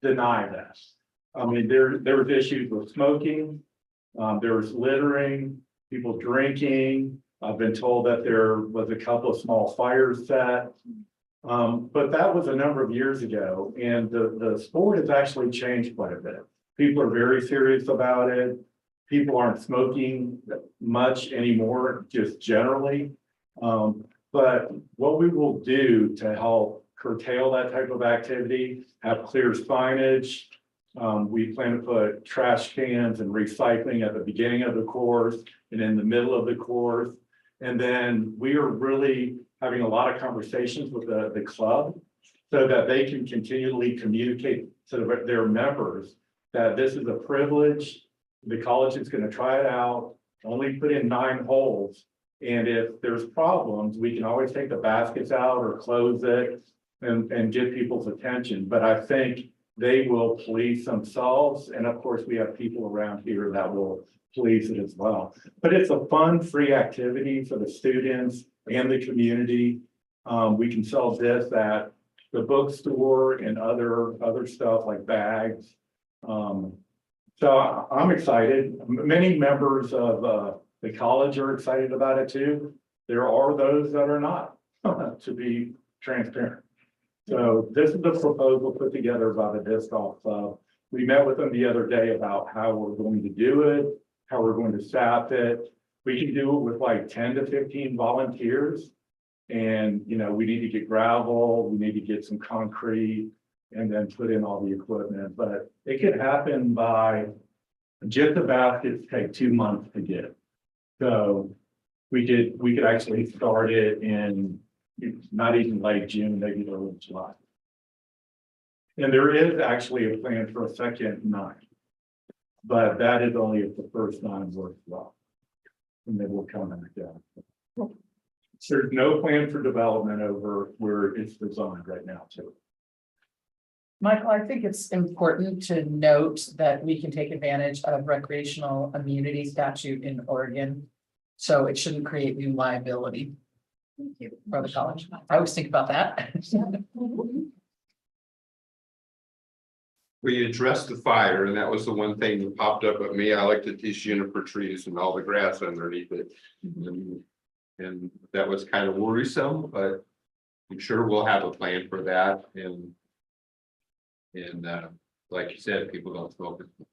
deny that. I mean, there was issues with smoking, there was littering, people drinking. I've been told that there was a couple of small fires set. But that was a number of years ago, and the sport has actually changed quite a bit. People are very serious about it. People aren't smoking much anymore, just generally. But what we will do to help curtail that type of activity, have clear signage. We plan to put trash cans and recycling at the beginning of the course and in the middle of the course. And then we are really having a lot of conversations with the club so that they can continually communicate to their members that this is a privilege. The college is going to try it out, only put in 9 holes. And if there's problems, we can always take the baskets out or close it and get people's attention. But I think they will police themselves. And of course, we have people around here that will police it as well. But it's a fun, free activity for the students and the community. We can sell this at the bookstore and other stuff like bags. So I'm excited. Many members of the college are excited about it too. There are those that are not, to be transparent. So this is the proposal put together by the Disc Golf Club. We met with them the other day about how we're going to do it, how we're going to staff it. We can do it with like 10 to 15 volunteers. And, you know, we need to get gravel, we need to get some concrete and then put in all the equipment, but it could happen by just the baskets take 2 months to get. So we could actually start it in not even late June, maybe early July. And there is actually a plan for a second 9, but that is only if the first 9 works well. And then we'll come back down. There's no plan for development over where it's designed right now too. Michael, I think it's important to note that we can take advantage of recreational immunity statute in Oregon. So it shouldn't create new liability for the college. I always think about that. We addressed the fire, and that was the one thing that popped up at me. I looked at these juniper trees and all the grass underneath it. And that was kind of worrisome, but I'm sure we'll have a plan for that. And like you said, people don't smoke it.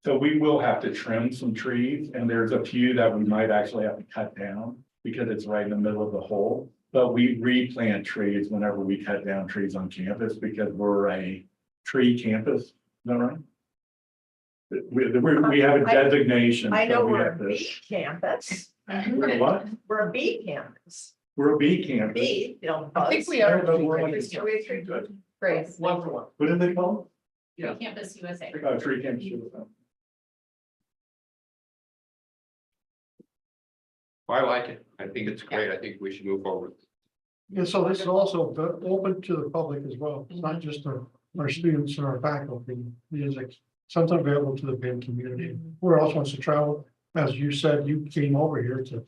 So we will have to trim some trees, and there's a few that we might actually have to cut down because it's right in the middle of the hole. But we replant trees whenever we cut down trees on campus because we're a tree campus, is that right? We have a designation. I so know we we're have a to- bee campus. We're a what? We're a bee campus. We're a bee campus. Bee, you know. I think we are. But we're only- Great. What do they call Free Campus USA. it? Tree campus. I like it. I think it's great. I think we should move forward. And so this is also open to the public as well. It's not just our students and our faculty. It is sometimes available to the band community. Who else wants to travel? As you said, you came over here to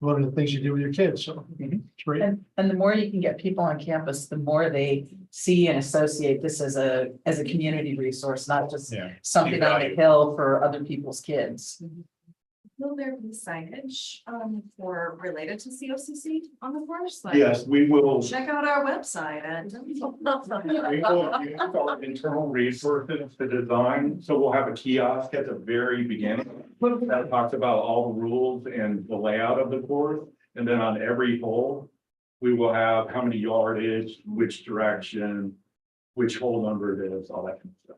one of the things you do with your kids, so it's great. And the more you can get people on campus, the more they see and associate this as a community resource, not just something on the hill for other people's kids. Will there be signage for related to COCC on the course? Like, Yes, we will. check out our website and. We will use our internal resources to design, so we'll have a kiosk at the very beginning that talks about all the rules and the layout of the course. And then on every hole, we will have how many yardage, which direction, which hole number it is, all that kind of stuff.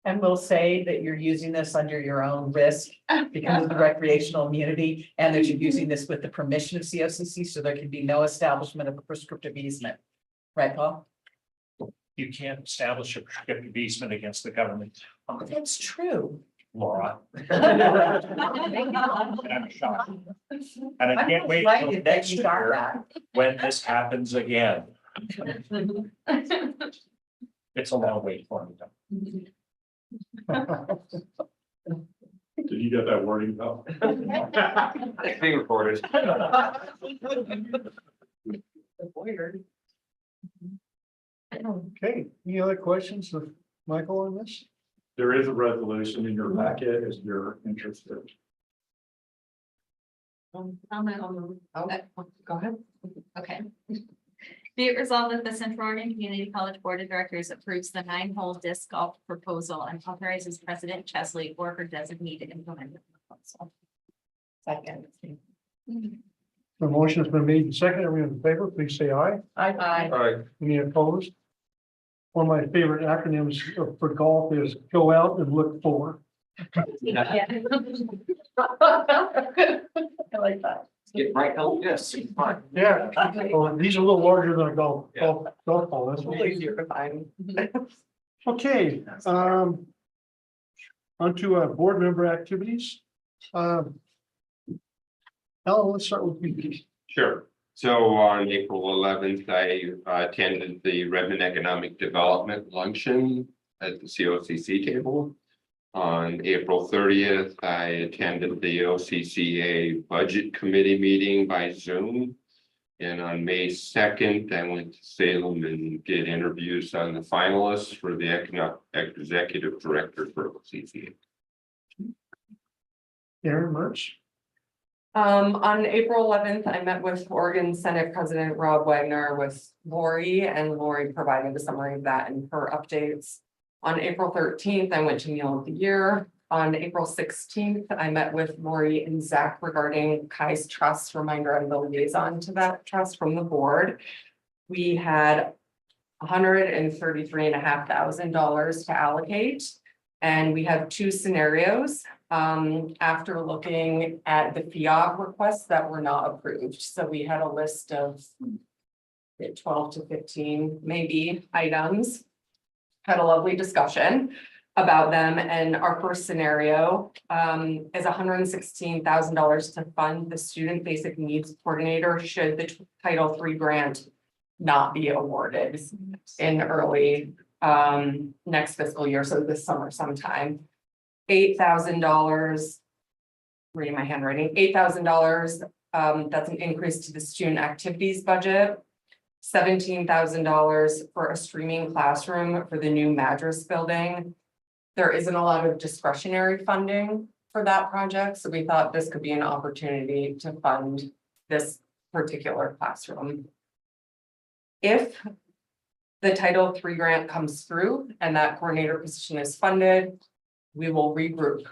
And we'll say that you're using this under your own risk because of the recreational immunity and that you're using this with the permission of COCC, so there can be no establishment of a prescriptive easement. Right, Paul? You can't establish a prescriptive easement against the government, That's true. Laura. And I'm shocked. And I can't wait till Excited that next you got year that. when this happens again. It's a long wait for me. Did you get that wording though? It's being recorded. Okay, any other questions of Michael on this? There is a resolution in your packet if you're interested. Comment on Go ahead. okay. Be it resolved that the Central Oregon Community College Board of Directors approves the 9-hole disc golf proposal and authorizes President Chesley or her designee to implement the proposal. Second. The motion has been made and seconded. Everyone in favor, please say aye. Aye. All right, Any opposed? One of my favorite acronyms for golf is go out and look for. I like that. get right help, yes, fine. Yeah, well, these are a little larger than a golf ball, that's what. Easier to find. Okay, onto board member activities. Alan, let's start with you. Sure. So on April 11th, I attended the Redmond Economic Development Luncheon at the COCC table. On April 30th, I attended the OCCA Budget Committee meeting by Zoom. And on May 2nd, I went to Salem and did interviews on the finalists for the executive director for OCCA. Aaron Mertz. On April 11th, I met with Oregon Senate President Rob Wagner with Lori, and Lori provided a summary of that in her updates. On April 13th, I went to Meal of the Year. On April 16th, I met with Lori and Zach regarding Kai's Trust. Reminder, I'm the liaison to that trust from the board. We had $133,500 to allocate. And we have two scenarios after looking at the FIOG requests that were not approved. So we had a list of 12 to 15 maybe items. Had a lovely discussion about them. And our first scenario is $116,000 to fund the Student Basic Needs Coordinator should the Title III grant not be awarded in early next fiscal year, so this summer sometime. $8,000. Reading my handwriting, $8,000. That's an increase to the student activities budget. $17,000 for a streaming classroom for the new Madras building. There isn't a lot of discretionary funding for that project, so we thought this could be an opportunity to fund this particular classroom. If the Title III grant comes through and that coordinator position is funded, we will regroup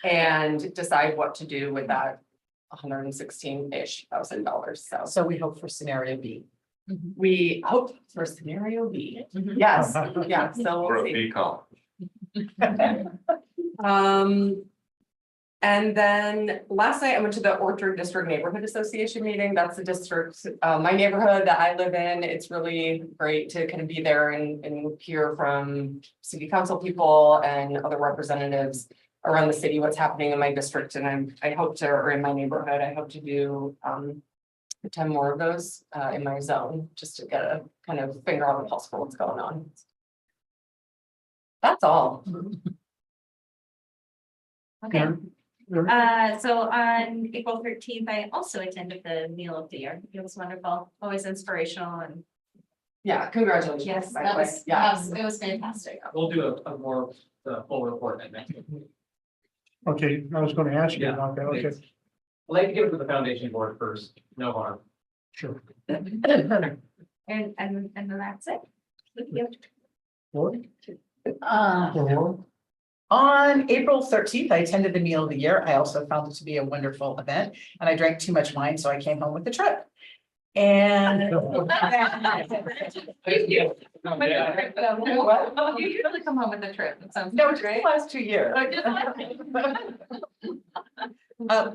and decide what to do with that $116,000-ish. So we hope for scenario B. We hope for scenario B. Yes, yeah, so Or we'll a see. B column. And then last night I went to the Orchard District Neighborhood Association meeting. That's the district, my neighborhood that I live in. It's really great to kind of be there and hear from city council people and other representatives around the city, what's happening in my district. And I hope to, or in my neighborhood, I hope to do 10 more of those in my zone, just to get a kind of finger on the pulse for what's going on. That's all. Okay. So on April 13th, I also attended the Meal of the Year. It was wonderful, always inspirational and Yeah, congratulations. yes, by the that way. was, Yeah. it was fantastic. We'll do a more full report at next week. Okay, I was going to ask you Yeah, about that. Okay, I'd like to give it to the foundation board first, no harm. sure. And then that's it. Thank you. Lori? Uh, On April 13th, I attended the Meal of the Year. I also found it to be a wonderful event, and I drank too much wine, so I came home with a trip. And You usually come home with a trip. That sounds no, just the great. last 2 years.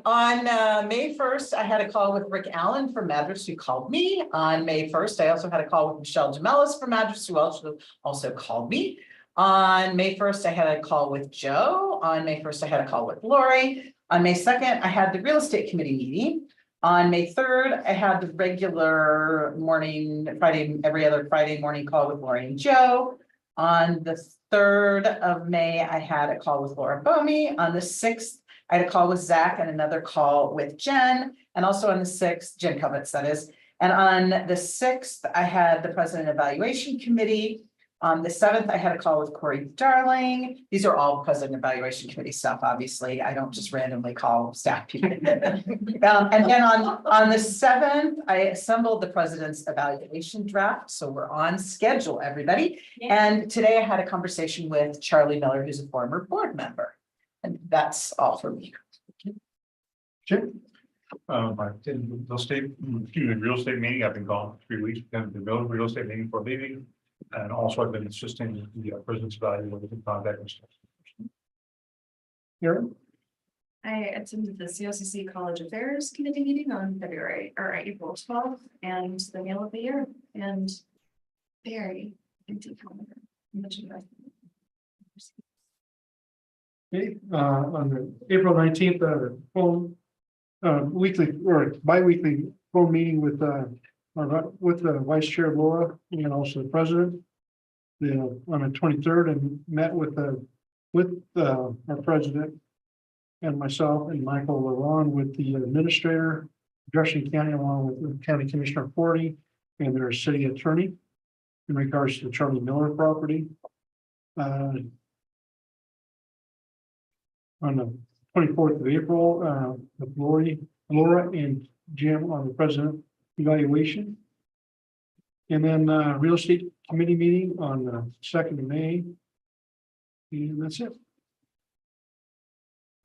On May 1st, I had a call with Rick Allen from Madras, who called me. On May 1st, I also had a call with Michelle Gemellis from Madras, who also called me. On May 1st, I had a call with Joe. On May 1st, I had a call with Lori. On May 2nd, I had the real estate committee meeting. On May 3rd, I had the regular morning, every other Friday morning call with Lori and Joe. On the 3rd of May, I had a call with Laura Bomey. On the 6th, I had a call with Zach and another call with Jen. And also on the 6th, Jen Covitz, that is. And on the 6th, I had the President Evaluation Committee. On the 7th, I had a call with Corey Darling. These are all President Evaluation Committee stuff, obviously. I don't just randomly call staff people. And then on the 7th, I assembled the President's Evaluation Draft. So we're on schedule, everybody. And today I had a conversation with Charlie Miller, who's a former board member. And that's all for me. Jim? I did real estate meeting. I've been gone for 3 weeks, and the real estate meeting for leaving. And also I've been assisting the President's Evaluation contact and stuff. Here, I attended the COCC College Affairs Committee meeting on April 12th and the meal of the year and very empty calendar. Okay, on the April 19th, phone weekly or bi-weekly phone meeting with the Vice Chair Laura and also the President. On the 23rd, and met with our President and myself and Michael Laron with the Administrator, Jefferson County, along with the County Commissioner Forty and their City Attorney in regards to the Charlie Miller property. On the 24th of April, with Laura and Jim on the President Evaluation. And then real estate committee meeting on the 2nd of May. And that's it.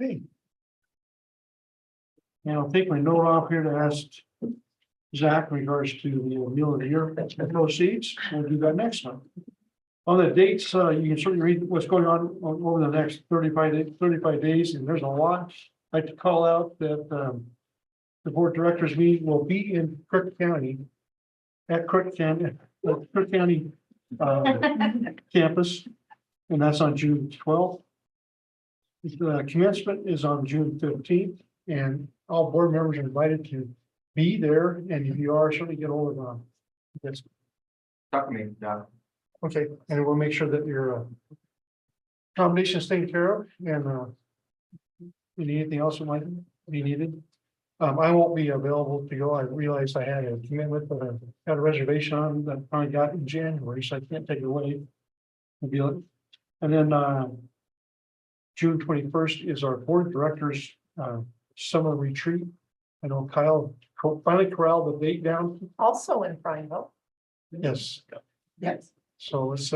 Okay. Now I'll take my note off here to ask Zach in regards to the meal of the year proceeds. We'll do that next month. On the dates, you can certainly read what's going on over the next 35 days, and there's a lot. I'd like to call out that the board directors meeting will be in Crook County. At Crook County campus, and that's on June 12th. The commencement is on June 15th, and all board members are invited to be there, and if you are, certainly get hold of this. Talk to me, Doc. Okay, and we'll make sure that your accommodation is taken care of, and you need anything else that might be needed. I won't be available to go. I realized I had a commitment, but I had a reservation on that I got in January, so I can't take it away. And then June 21st is our board directors summer retreat. I know Kyle finally corralled the date down. Also in Prineville. Yes. Yes. So let's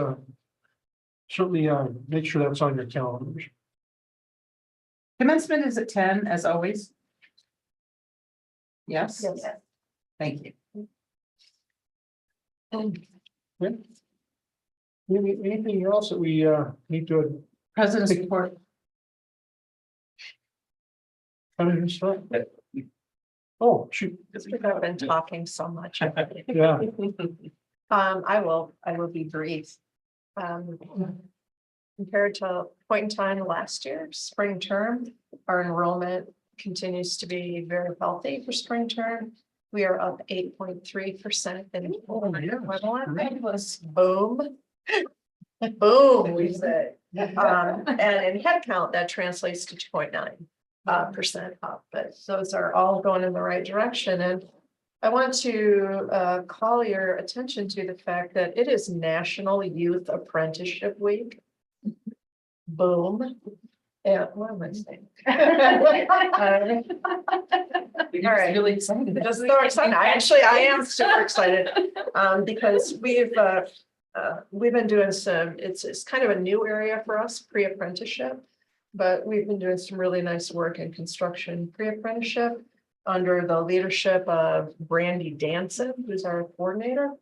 certainly make sure that's on your calendars. Commencement is at 10, as always. Yes, Yes. thank you. Anything else that we need to President's report. Oh, shoot. I've been talking so much. Yeah. I will be brief. Compared to point in time last year, spring term, our enrollment continues to be very healthy for spring term. We are up 8.3% in enrollment equivalent. Boom. Boom, we say. And in head count, that translates to 2.9% up, but those are all going in the right direction. And I want to call your attention to the fact that it is National Youth Apprenticeship Week. Boom. Yeah, what am I saying? All right. Really excited. Just so excited. I am super excited because we've been doing some, it's kind of a new area for us, pre-apprenticeship, but we've been doing some really nice work in construction pre-apprenticeship under the leadership of Brandy Danson, who's our coordinator.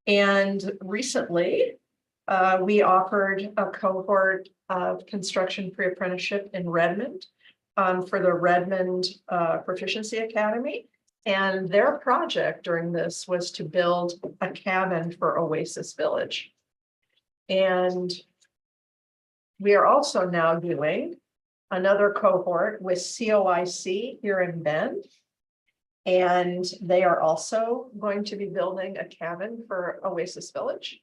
And recently, we offered a cohort of construction pre-apprenticeship in Redmond for the Redmond Proficiency Academy. And their project during this was to build a cabin for Oasis Village. And we are also now doing another cohort with COIC here in Bend. And they are also going to be building a cabin for Oasis Village.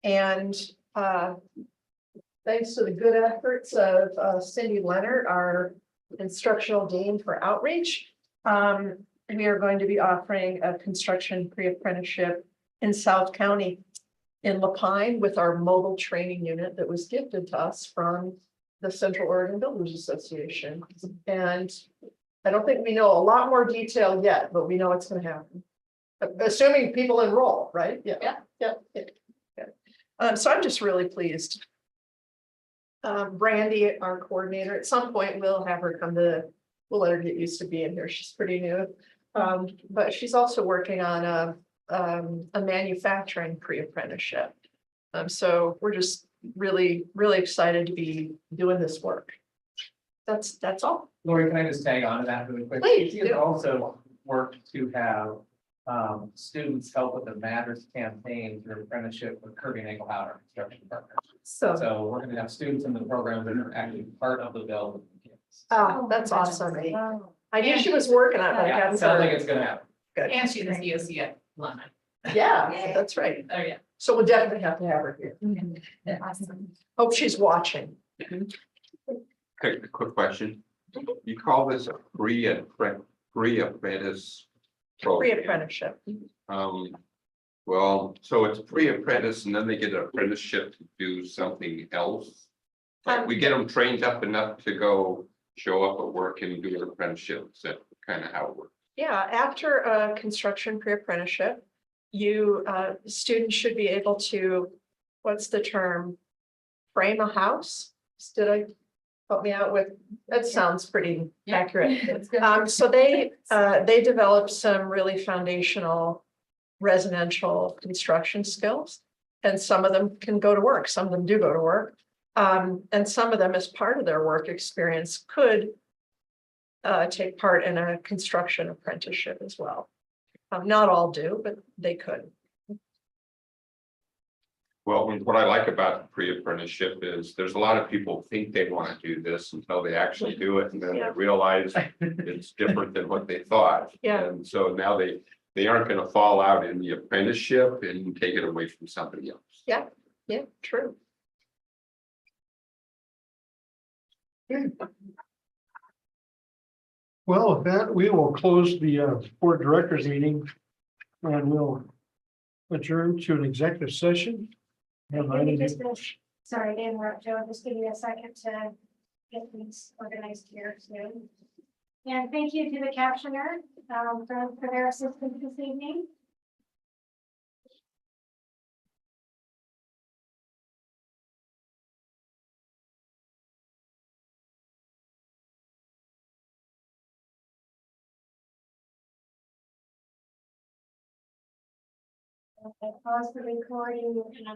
And thanks to the good efforts of Cindy Leonard, our instructional dean for outreach, we are going to be offering a construction pre-apprenticeship in South County in Lapine with our mobile training unit that was gifted to us from the Central Oregon Builders Association. And I don't think we know a lot more detail yet, but we know it's gonna happen. Assuming people enroll, right? Yeah. So I'm just really pleased. Brandy, our coordinator, at some point we'll have her come we'll let her get used to being here. She's pretty new. But she's also working on a manufacturing pre-apprenticeship. So we're just really, really excited to be doing this work. That's all. Lori, can I just tag on to that really quick? Please She has do. also worked to have students help with the Matters campaign through apprenticeship with Kirby and Engelhauer, our construction partners. So, So we're gonna have students in the program that are actually part of the build. that's awesome. I knew she was working on it, but I Yeah, hadn't sounds like heard. it's gonna happen. Good. And she's a COC at London. Yeah, that's right. Oh, yeah. So we'll definitely have to have her here. Awesome. Hope she's watching. Okay, quick question. You call this a pre-apprentice program? Pre-apprenticeship. Well, so it's pre-apprentice and then they get an apprenticeship to do something else. Like we get them trained up enough to go show up at work and do an apprenticeship. Is that kind of how it works? Yeah, after a construction pre-apprenticeship, you, students should be able to, what's the term? Frame a house? Did I, help me out with, that sounds pretty accurate. So they develop some really foundational residential construction skills. And some of them can go to work, some of them do go to work. And some of them, as part of their work experience, could take part in a construction apprenticeship as well. Not all do, but they could. Well, what I like about the pre-apprenticeship is there's a lot of people think they want to do this until they actually do it and then they Yeah. realize it's different than what they thought. Yeah. And so now they aren't going to fall out in the apprenticeship and take it away from somebody else. Yeah, true. Well, with that, we will close the board of directors meeting. And we'll adjourn to an executive session. And I need to- Sorry to interrupt, Joe, just give you a second to get things organized here soon. And thank you to the captioner for their assistance this evening. Okay, pause the recording and